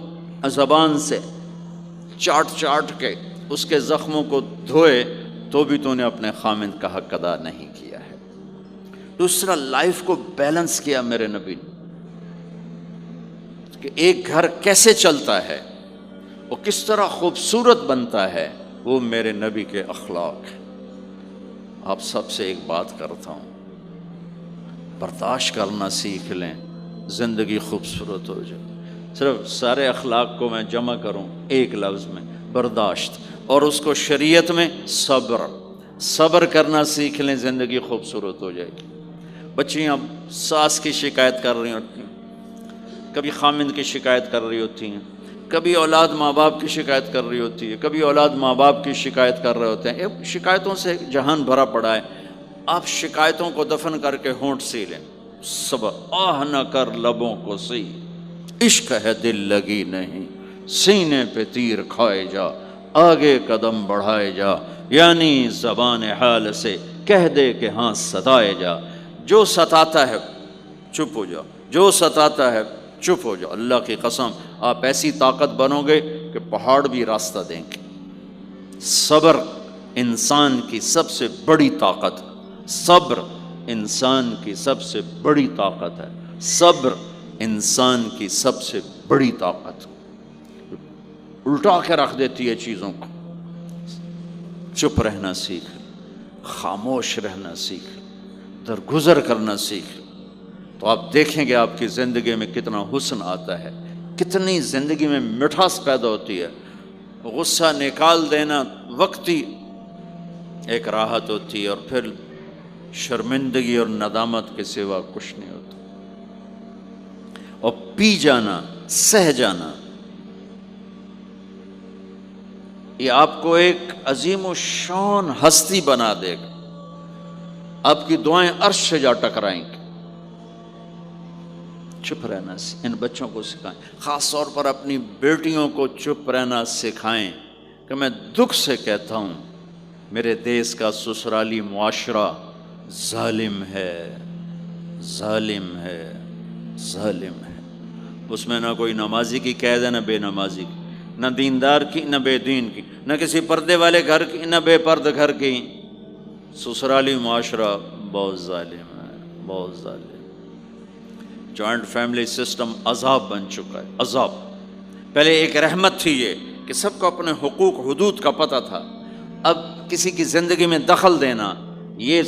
زبان سے چاٹ چاٹ کے اس کے زخموں کو دھوئے، تو بھی تو نے اپنے خامند کا حق ادا نہیں کیا ہے. دوسرا، لائف کو بیلنس کیا میرے نبی نے کہ ایک گھر کیسے چلتا ہے، وہ کس طرح خوبصورت بنتا ہے، وہ میرے نبی کے اخلاق ہیں. آپ سب سے ایک بات کرتا ہوں، برداشت کرنا سیکھ لیں، زندگی خوبصورت ہو جائے. صرف سارے اخلاق کو میں جمع کروں ایک لفظ میں، برداشت، اور اس کو شریعت میں صبر. صبر کرنا سیکھ لیں، زندگی خوبصورت ہو جائے گی. بچیاں ساس کی شکایت کر رہی ہوتی ہیں، کبھی خامند کی شکایت کر رہی ہوتی ہیں، کبھی اولاد ماں باپ کی شکایت کر رہی ہوتی ہے، کبھی اولاد ماں باپ کی شکایت کر رہے ہوتے ہیں. شکایتوں سے جہان بھرا پڑا ہے. آپ شکایتوں کو دفن کر کے ہونٹ سی لیں. صبر، آہ نہ کر لبوں کو سی، عشق ہے دل لگی نہیں، سینے پہ تیر کھائے جا، آگے قدم بڑھائے جا، یعنی زبان حال سے کہہ دے کہ ہاں ستائے جا. جو ستاتا ہے چپ ہو جاؤ، جو ستاتا ہے چپ ہو جاؤ. اللہ کی قسم آپ ایسی طاقت بنو گے کہ پہاڑ بھی راستہ دیں گے. صبر انسان کی سب سے بڑی طاقت، صبر انسان کی سب سے بڑی طاقت ہے. صبر انسان کی سب سے بڑی طاقت، الٹا کے رکھ دیتی ہے چیزوں کو. چپ رہنا سیکھ، خاموش رہنا سیکھ، درگزر کرنا سیکھ، تو آپ دیکھیں گے آپ کی زندگی میں کتنا حسن آتا ہے، کتنی زندگی میں مٹھاس پیدا ہوتی ہے. غصہ نکال دینا وقتی ایک راحت ہوتی ہے، اور پھر شرمندگی اور ندامت کے سوا کچھ نہیں ہوتا. اور پی جانا، سہ جانا، یہ آپ کو ایک عظیم و شان ہستی بنا دے گا. آپ کی دعائیں عرش سے جا ٹکرائیں گی. چپ رہنا ان بچوں کو سکھائیں، خاص طور پر اپنی بیٹیوں کو چپ رہنا سکھائیں. کہ میں دکھ سے کہتا ہوں، میرے دیس کا سسرالی معاشرہ ظالم ہے، ظالم ہے، ظالم ہے۔ اس میں نہ کوئی نمازی کی قید ہے، نہ بے نمازی کی، نہ دیندار کی، نہ بے دین کی، نہ کسی پردے والے گھر کی، نہ بے پرد گھر کی۔ سسرالی معاشرہ بہت ظالم ہے، بہت ظالم۔ جوائنٹ فیملی سسٹم عذاب بن چکا ہے، عذاب۔ پہلے ایک رحمت تھی یہ کہ سب کو اپنے حقوق حدود کا پتہ تھا، اب کسی کی زندگی میں دخل دینا یہ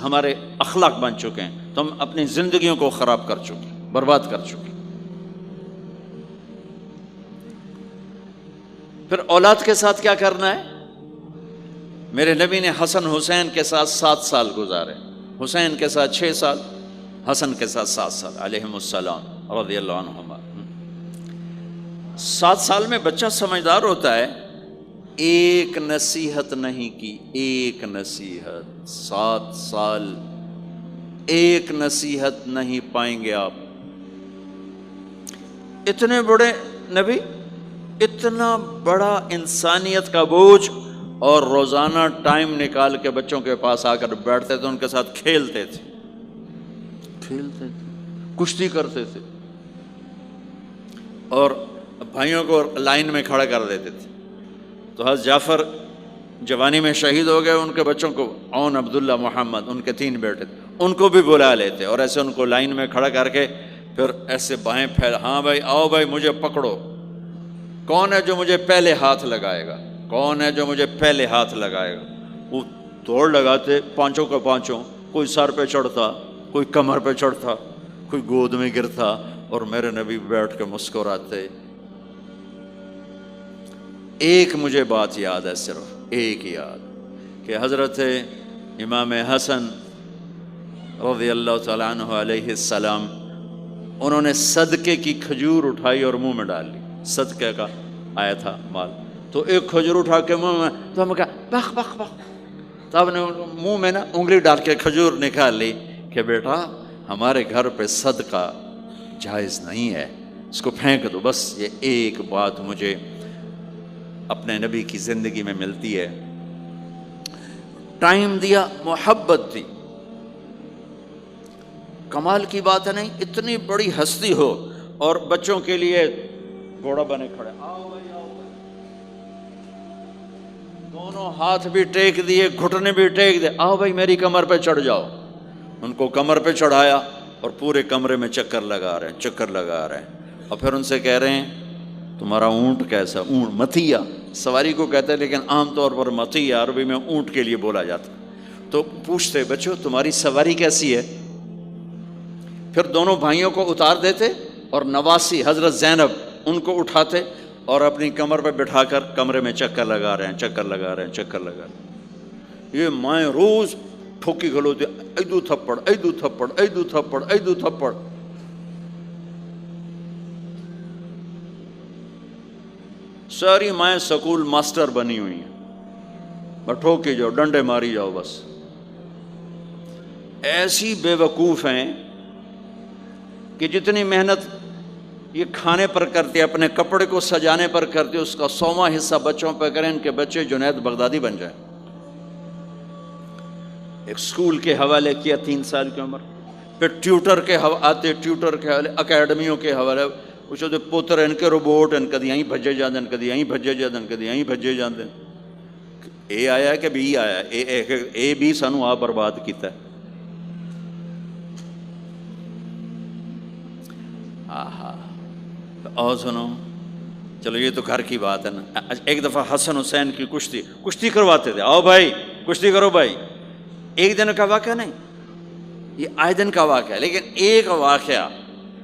ہمارے اخلاق بن چکے ہیں، تو ہم اپنی زندگیوں کو خراب کر چکے، برباد کر چکے۔ پھر اولاد کے ساتھ کیا کرنا ہے؟ میرے نبی نے حسن حسین کے ساتھ 7 سال گزارے، حسین کے ساتھ 6 سال، حسن کے ساتھ 7 سال علیہم السلام رضی اللہ عنہما۔ 7 سال میں بچہ سمجھدار ہوتا ہے، ایک نصیحت نہیں کی، ایک نصیحت، 7 سال ایک نصیحت نہیں پائیں گے آپ۔ اتنے بڑے نبی، اتنا بڑا انسانیت کا بوجھ، اور روزانہ ٹائم نکال کے بچوں کے پاس آ کر بیٹھتے تھے، ان کے ساتھ کھیلتے تھے، کشتی کرتے تھے، اور بھائیوں کو لائن میں کھڑا کر دیتے تھے۔ تو حضرت جعفر جوانی میں شہید ہو گئے، ان کے بچوں کو، عون، عبداللہ، محمد، ان کے 3 بیٹے تھے، ان کو بھی بلا لیتے اور ایسے ان کو لائن میں کھڑا کر کے پھر ایسے بائیں پھیل، ہاں بھائی آؤ بھائی مجھے پکڑو، کون ہے جو مجھے پہلے ہاتھ لگائے گا، کون ہے جو مجھے پہلے ہاتھ لگائے گا۔ وہ دوڑ لگاتے، پانچوں کا پانچوں، کوئی سر پہ چڑھتا، کوئی کمر پہ چڑھتا، کوئی گود میں گرتا، اور میرے نبی بیٹھ کے مسکراتے۔ ایک مجھے بات یاد ہے، صرف ایک یاد، کہ حضرت امام حسن رضی اللہ تعالیٰ عنہ علیہ السلام، انہوں نے صدقے کی کھجور اٹھائی اور منہ میں ڈال لی، صدقے کا آیا تھا مال، تو ایک کھجور اٹھا کے منہ میں، تو ہم کہا بخ بخ بخ، تو ہم نے منہ میں نا انگلی ڈال کے کھجور نکال لی کہ بیٹا ہمارے گھر پہ صدقہ جائز نہیں ہے، اس کو پھینک دو۔ بس یہ ایک بات مجھے اپنے نبی کی زندگی میں ملتی ہے، ٹائم دیا، محبت دی۔ کمال کی بات ہے نہیں، اتنی بڑی ہستی ہو اور بچوں کے لیے گھوڑا بنے کھڑے، آؤ بھائی آؤ بھائی، دونوں ہاتھ بھی ٹیک دیے، گھٹنے بھی ٹیک دیے، آؤ بھائی میری کمر پہ چڑھ جاؤ۔ ان کو کمر پہ چڑھایا اور پورے کمرے میں چکر لگا رہے ہیں، چکر لگا رہے ہیں، اور پھر ان سے کہہ رہے ہیں تمہارا اونٹ کیسا؟ اونٹ متھیا سواری کو کہتے ہیں، لیکن عام طور پر متھیا عربی میں اونٹ کے لیے بولا جاتا۔ تو پوچھتے بچوں تمہاری سواری کیسی ہے؟ پھر دونوں بھائیوں کو اتار دیتے اور نواسی حضرت زینب ان کو اٹھاتے اور اپنی کمر پہ بٹھا کر کمرے میں چکر لگا رہے ہیں، چکر لگا رہے ہیں، چکر لگا رہے ہیں۔ یہ مائیں روز ٹھوکی گھلوتے، ایدو تھپڑ، ایدو تھپڑ، ایدو تھپڑ، ایدو تھپڑ۔ ساری مائیں سکول ماسٹر بنی ہوئی ہیں، بس ٹھوکی جاؤ، ڈنڈے ماری جاؤ، بس ایسی بے وقوف ہیں کہ جتنی محنت یہ کھانے پر کرتے، اپنے کپڑے کو سجانے پر کرتے، اس کا 100واں حصہ بچوں پہ کریں، ان کے بچے جنید بغدادی بن جائیں۔ ایک سکول کے حوالے کیا 3 سال کی عمر، پھر ٹیوٹر کے آتے، ٹیوٹر کے حوالے، اکیڈمیوں کے حوالے، پوچھو تو پوتر ان کے روبوٹ ان کدی یہیں بھجے جاندے، کدی یہیں بھجے جاندے، کدی یہیں بھجے جاندے۔ اے آیا کہ بی آیا؟ اے بی سانو آپ برباد کیتا ہے۔ آہا، اور سنو، چلو یہ تو گھر کی بات ہے نا۔ ایک دفعہ حسن حسین کی کشتی کرواتے تھے، آؤ بھائی کشتی کرو بھائی۔ ایک دن کا واقعہ نہیں، یہ آئے دن کا واقعہ ہے، لیکن ایک واقعہ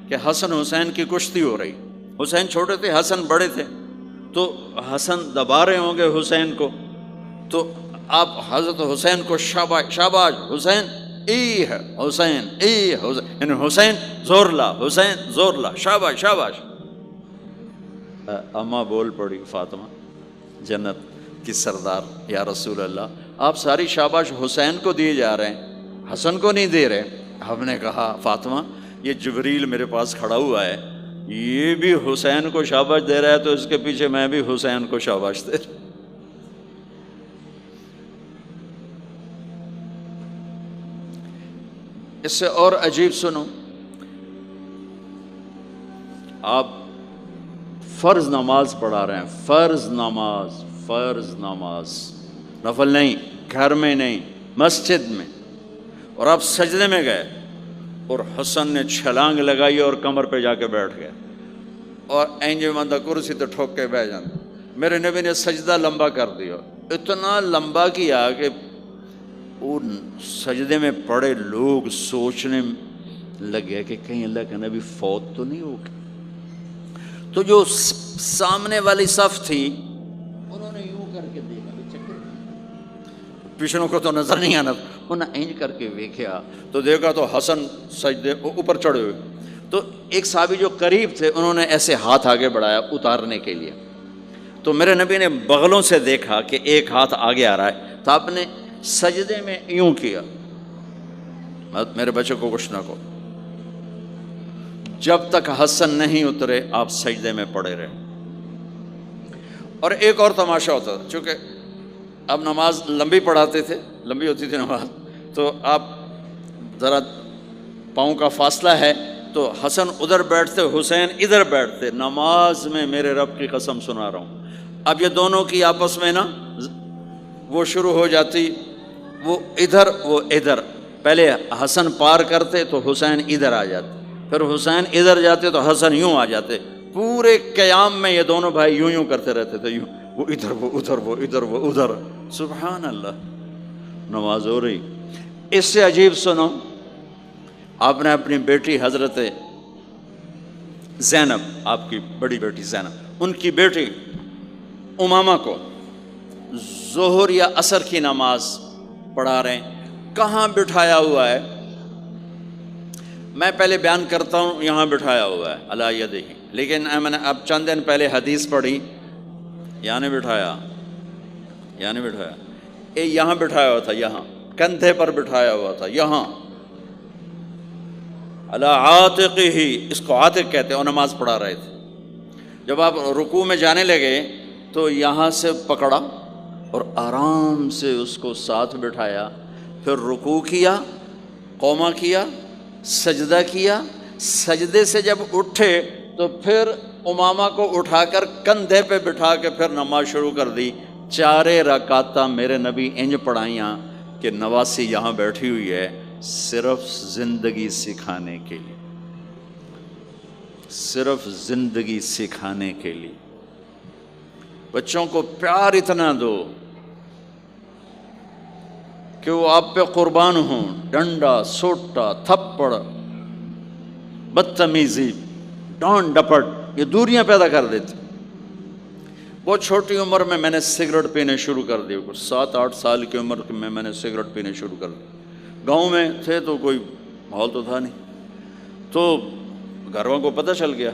کہ حسن حسین کی کشتی ہو رہی، حسین چھوٹے تھے، حسن بڑے تھے، تو حسن دبا رہے ہوں گے حسین کو، تو آپ حضرت حسین کو شاباش شاباش حسین، ای ہے حسین، ای حسین، یعنی حسین زور لا، حسین زور لا، شاباش شاباش۔ اماں بول پڑی فاطمہ جنت کی سردار، یا رسول اللہ آپ ساری شاباش حسین کو دیے جا رہے ہیں، حسن کو نہیں دے رہے۔ ہم نے کہا فاطمہ یہ جبریل میرے پاس کھڑا ہوا ہے، یہ بھی حسین کو شاباش دے رہا ہے، تو اس کے پیچھے میں بھی حسین کو شاباش دے رہا۔ اس سے اور عجیب سنو، آپ فرض نماز پڑھا رہے ہیں، فرض نماز، نفل نہیں، گھر میں نہیں، مسجد میں، اور آپ سجدے میں گئے اور حسن نے چھلانگ لگائی اور کمر پہ جا کے بیٹھ گئے اور اینج مندہ کرسی تو ٹھوک کے بیٹھ جانا. میرے نبی نے سجدہ لمبا کر دیا، اتنا لمبا کیا کہ ان سجدے میں پڑے لوگ سوچنے لگے کہ کہیں اللہ کے نبی فوت تو نہیں ہو گئے. تو جو سامنے والی صف تھی انہوں نے یوں کر کے دیکھا، پیچھوں کو تو نظر نہیں آنا، انہوں نے اینج کر کے دیکھا تو دیکھا تو حسن سجدے اوپر چڑھے ہوئے. تو ایک صحابی جو قریب تھے انہوں نے ایسے ہاتھ آگے بڑھایا اتارنے کے لیے، تو میرے نبی نے بغلوں سے دیکھا کہ ایک ہاتھ آگے آ رہا ہے، تو آپ نے سجدے میں یوں کیا، میرے بچے کو کچھ نہ کہو، جب تک حسن نہیں اترے آپ سجدے میں پڑے رہے. اور ایک اور تماشا ہوتا تھا، چونکہ اب نماز لمبی پڑھاتے تھے، لمبی ہوتی تھی نماز، تو آپ ذرا پاؤں کا فاصلہ ہے تو حسن ادھر بیٹھتے حسین ادھر بیٹھتے. نماز میں میرے رب کی قسم سنا رہا ہوں، اب یہ دونوں کی آپس میں نا وہ شروع ہو جاتی، وہ ادھر وہ ادھر، پہلے حسن پار کرتے تو حسین ادھر آ جاتے، پھر حسین ادھر جاتے تو حسن یوں آ جاتے. پورے قیام میں یہ دونوں بھائی یوں یوں کرتے رہتے تھے، یوں، وہ ادھر وہ ادھر، وہ ادھر وہ ادھر. سبحان اللہ، نماز ہو رہی. اس سے عجیب سنو، آپ نے اپنی بیٹی حضرت زینب، آپ کی بڑی بیٹی زینب، ان کی بیٹی امامہ کو ظہر یا عصر کی نماز پڑھا رہے ہیں، کہاں بٹھایا ہوا ہے؟ میں پہلے بیان کرتا ہوں، یہاں بٹھایا ہوا ہے علی یدہ، لیکن میں نے اب چند دن پہلے حدیث پڑھی، یہاں نہیں بٹھایا، یہاں نہیں بٹھایا، یہاں بٹھایا ہوا تھا، یہاں کندھے پر بٹھایا ہوا تھا، یہاں علی عاتقہ، اس کو عاتق کہتے ہیں، اور نماز پڑھا رہے تھے. جب آپ رکوع میں جانے لگے تو یہاں سے پکڑا اور آرام سے اس کو ساتھ بٹھایا، پھر رکوع کیا، قومہ کیا، سجدہ کیا، سجدے سے جب اٹھے تو پھر امامہ کو اٹھا کر کندھے پہ بٹھا کے پھر نماز شروع کر دی. 4 رکعتاں میرے نبی انج پڑھائیاں کہ نواسی یہاں بیٹھی ہوئی ہے صرف زندگی سکھانے کے لیے، صرف زندگی سکھانے کے لیے. بچوں کو پیار اتنا دو کہ وہ آپ پہ قربان ہوں. ڈنڈا، سوٹا، تھپڑ، بدتمیزی، ڈانٹ ڈپٹ، یہ دوریاں پیدا کر دیتی. بہت چھوٹی عمر میں نے سگریٹ پینے شروع کر دی، کچھ 7-8 سال کی عمر میں نے سگریٹ پینے شروع کر دی. گاؤں میں تھے تو کوئی ماحول تو تھا نہیں، تو گھر والوں کو پتہ چل گیا.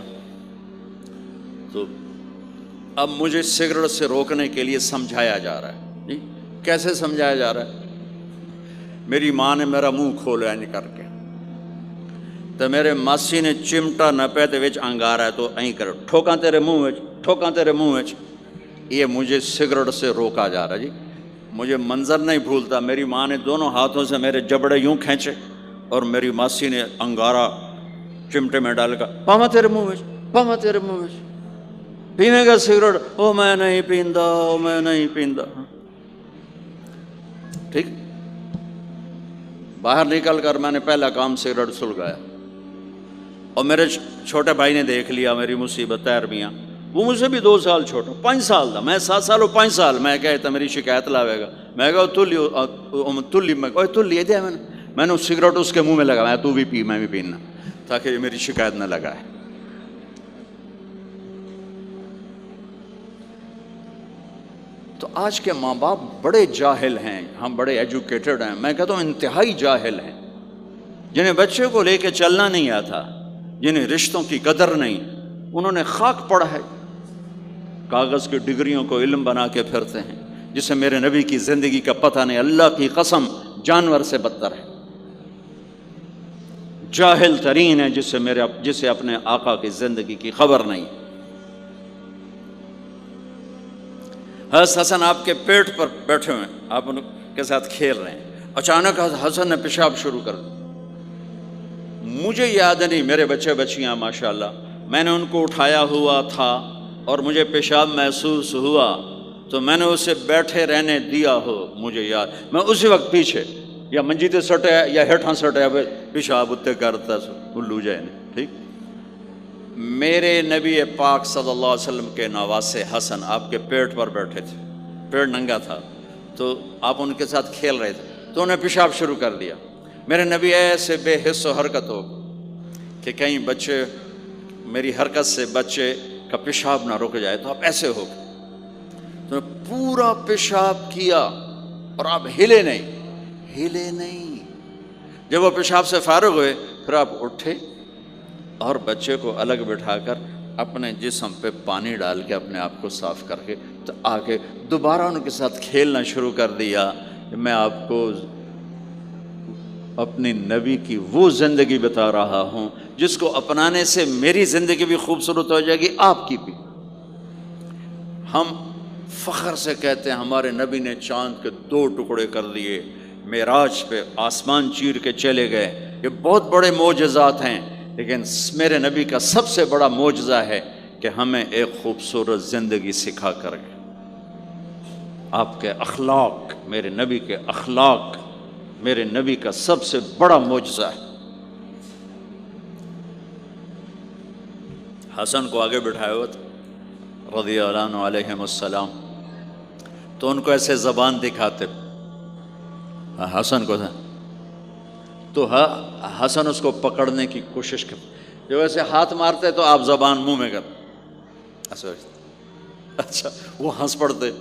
تو اب مجھے سگریٹ سے روکنے کے لیے سمجھایا جا رہا ہے. جی کیسے سمجھایا جا رہا ہے؟ میری ماں نے میرا منہ کھولا نہیں کر کے، تو میرے ماسی نے چمٹا نپے تے وچ انگارا ہے تو این کرو، ٹھوکاں تیرے منہ وچ، ٹھوکاں تیرے منہ وچ. یہ مجھے سگریٹ سے روکا جا رہا. جی مجھے منظر نہیں بھولتا، میری ماں نے دونوں ہاتھوں سے میرے جبڑے یوں کھینچے اور میری ماسی نے انگارا چمٹے میں ڈال کر، پاما تیرے منہ وچ، پاما تیرے منہ وچ، پینے گا سگریٹ؟ او میں نہیں پیندا، او میں نہیں پیندا. ٹھیک، باہر نکل کر میں نے پہلا کام سگریٹ سلگایا، اور میرے چھوٹے بھائی نے دیکھ لیا میری مصیبت. تیر میاں، وہ مجھ سے بھی 2 سال چھوٹا، 5 سال تھا، میں 7 سال اور 5 سال. میں کہتا میری شکایت لاوے گا، میں کہا تلی دیا، میں نے سگریٹ اس کے منہ میں لگا، تو بھی پی، میں بھی پینا، تاکہ میری شکایت نہ لگائے. تو آج کے ماں باپ بڑے جاہل ہیں، ہم بڑے ایجوکیٹڈ ہیں، میں کہتا ہوں انتہائی جاہل ہیں، جنہیں بچے کو لے کے چلنا نہیں آتا، جنہیں رشتوں کی قدر نہیں. انہوں نے خاک پڑھا ہے، کاغذ کی ڈگریوں کو علم بنا کے پھرتے ہیں، جسے میرے نبی کی زندگی کا پتہ نہیں. اللہ کی قسم جانور سے بدتر ہے، جاہل ترین ہے جسے اپنے آقا کی زندگی کی خبر نہیں. حضرت حسن آپ کے پیٹ پر بیٹھے ہوئے ہیں، آپ ان کے ساتھ کھیل رہے ہیں، اچانک حسن نے پیشاب شروع کر دیا. مجھے یاد نہیں، میرے بچے بچیاں ماشاءاللہ، میں نے ان کو اٹھایا ہوا تھا اور مجھے پیشاب محسوس ہوا تو میں نے اسے بیٹھے رہنے دیا ہو، مجھے یاد، میں اسی وقت پیچھے یا منجی تے سٹیا یا ہیٹھاں سٹیا پیشاب اتنے کرتا الو جائے نہیں، ٹھیک۔ میرے نبی پاک صلی اللہ علیہ وسلم کے نواسے حسن آپ کے پیٹ پر بیٹھے تھے، پیٹ ننگا تھا، تو آپ ان کے ساتھ کھیل رہے تھے تو انہیں پیشاب شروع کر دیا۔ میرے نبی ایسے بے حس و حرکت ہو کہ کہیں بچے میری حرکت سے بچے کا پیشاب نہ رک جائے، تو آپ ایسے ہو تو پورا پیشاب کیا اور آپ ہلے نہیں۔ جب وہ پیشاب سے فارغ ہوئے پھر آپ اٹھے اور بچے کو الگ بٹھا کر اپنے جسم پہ پانی ڈال کے اپنے آپ کو صاف کر کے تو آگے دوبارہ ان کے ساتھ کھیلنا شروع کر دیا۔ میں آپ کو اپنی نبی کی وہ زندگی بتا رہا ہوں جس کو اپنانے سے میری زندگی بھی خوبصورت ہو جائے گی، آپ کی بھی۔ ہم فخر سے کہتے ہیں ہمارے نبی نے چاند کے 2 ٹکڑے کر دیے، معراج پہ آسمان چیر کے چلے گئے، یہ بہت بڑے معجزات ہیں، لیکن میرے نبی کا سب سے بڑا معجزہ ہے کہ ہمیں ایک خوبصورت زندگی سکھا کر گئے۔ آپ کے اخلاق، میرے نبی کے اخلاق میرے نبی کا سب سے بڑا معجزہ ہے۔ حسن کو آگے بٹھایا ہوا تھا رضی اللہ عنہ علیہم السلام، تو ان کو ایسے زبان دکھاتے حسن کو تھا، تو حسن اس کو پکڑنے کی کوشش کرتے، جو ایسے ہاتھ مارتے تو آپ زبان منہ میں کر، اچھا وہ ہنس پڑتے،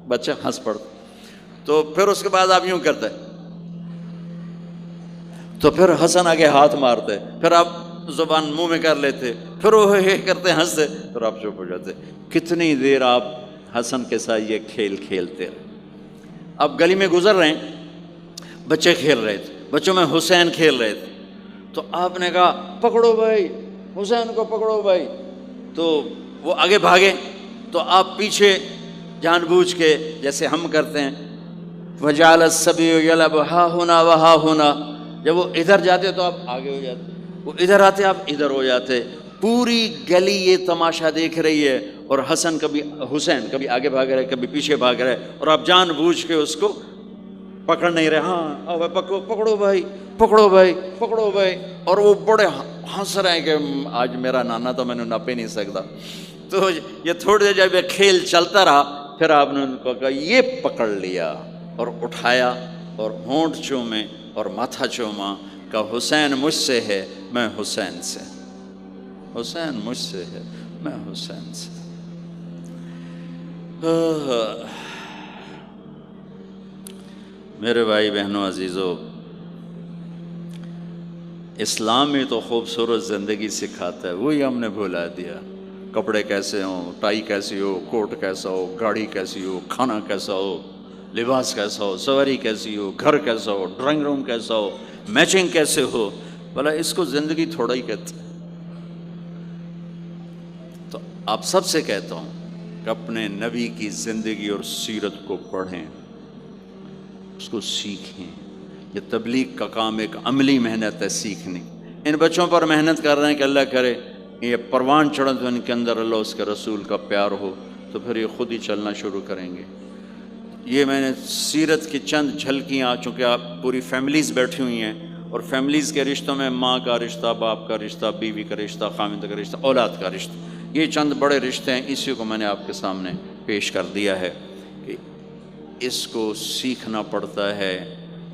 بچہ ہنس پڑتے، تو پھر اس کے بعد آپ یوں کرتے تو پھر حسن آگے ہاتھ مارتے، پھر آپ زبان منہ میں کر لیتے، پھر وہ کرتے ہنستے، پھر آپ چپ ہو جاتے۔ کتنی دیر آپ حسن کے ساتھ یہ کھیل کھیلتے رہے۔ آپ گلی میں گزر رہے ہیں، بچے کھیل رہے تھے، بچوں میں حسین کھیل رہے تھے، تو آپ نے کہا پکڑو بھائی حسین کو، پکڑو بھائی، تو وہ آگے بھاگے تو آپ پیچھے جان بوجھ کے جیسے ہم کرتے ہیں وَجَعَلَ السَّبِيُّ يَلْعَبُ ہَا هُنَا وَهَا هُنَا، جب وہ ادھر جاتے تو آپ آگے ہو جاتے، وہ ادھر آتے آپ ادھر ہو جاتے، پوری گلی یہ تماشا دیکھ رہی ہے، اور حسن حسین کبھی آگے بھاگ رہے کبھی پیچھے بھاگ رہے، اور آپ جان بوجھ کے اس کو پکڑ نہیں رہے، ہاں پکڑو بھائی پکڑو بھائی پکڑو بھائی، اور وہ بڑے ہنس رہے ہیں کہ آج میرا نانا تو میں نے نپ ہی نہیں سکتا۔ تو یہ تھوڑی دیر جب یہ کھیل چلتا رہا پھر آپ نے ان کو کہا یہ پکڑ لیا اور اٹھایا اور ہونٹ چومے اور ماتھا چوما، کہ حسین مجھ سے ہے میں حسین سے، حسین مجھ سے ہے میں حسین سے۔ میرے بھائی بہنوں عزیزو، اسلام میں تو خوبصورت زندگی سکھاتا ہے، وہی ہم نے بھلا دیا۔ کپڑے کیسے ہوں، ٹائی کیسی ہو، کوٹ کیسا ہو، گاڑی کیسی ہو، کھانا کیسا ہو، لباس کیسا ہو، سواری کیسی ہو، گھر کیسا ہو، ڈرائنگ روم کیسا ہو، میچنگ کیسے ہو، بھلا اس کو زندگی تھوڑا ہی کہتے ہیں۔ تو آپ سب سے کہتا ہوں کہ اپنے نبی کی زندگی اور سیرت کو پڑھیں، اس کو سیکھیں۔ یہ تبلیغ کا کام ایک عملی محنت ہے، سیکھنے۔ ان بچوں پر محنت کر رہے ہیں کہ اللہ کرے یہ پروان چڑھیں تو ان کے اندر اللہ اس کے رسول کا پیار ہو، تو پھر یہ خود ہی چلنا شروع کریں گے۔ یہ میں نے سیرت کی چند جھلکیاں، چونکہ آپ پوری فیملیز بیٹھی ہوئی ہیں، اور فیملیز کے رشتوں میں ماں کا رشتہ، باپ کا رشتہ، بیوی کا رشتہ، خاوند کا رشتہ، اولاد کا رشتہ، یہ چند بڑے رشتے ہیں، اسی کو میں نے آپ کے سامنے پیش کر دیا ہے کہ اس کو سیکھنا پڑتا ہے،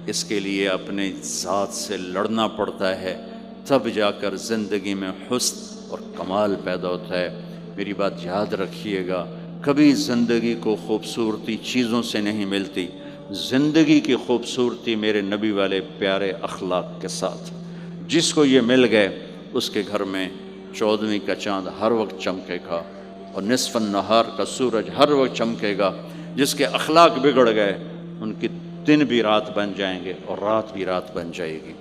اس کے لیے اپنے ذات سے لڑنا پڑتا ہے، تب جا کر زندگی میں حسن اور کمال پیدا ہوتا ہے۔ میری بات یاد رکھیے گا، کبھی زندگی کو خوبصورتی چیزوں سے نہیں ملتی، زندگی کی خوبصورتی میرے نبی والے پیارے اخلاق کے ساتھ۔ جس کو یہ مل گئے اس کے گھر میں 14ویں کا چاند ہر وقت چمکے گا، اور نصف النہار کا سورج ہر وقت چمکے گا۔ جس کے اخلاق بگڑ گئے ان کی دن بھی رات بن جائیں گے اور رات بھی رات بن جائے گی۔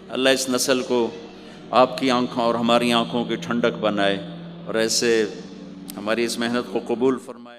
اللہ اس نسل کو آپ کی آنکھوں اور ہماری آنکھوں کی ٹھنڈک بنائے، اور ایسے ہماری اس محنت کو قبول فرمائے۔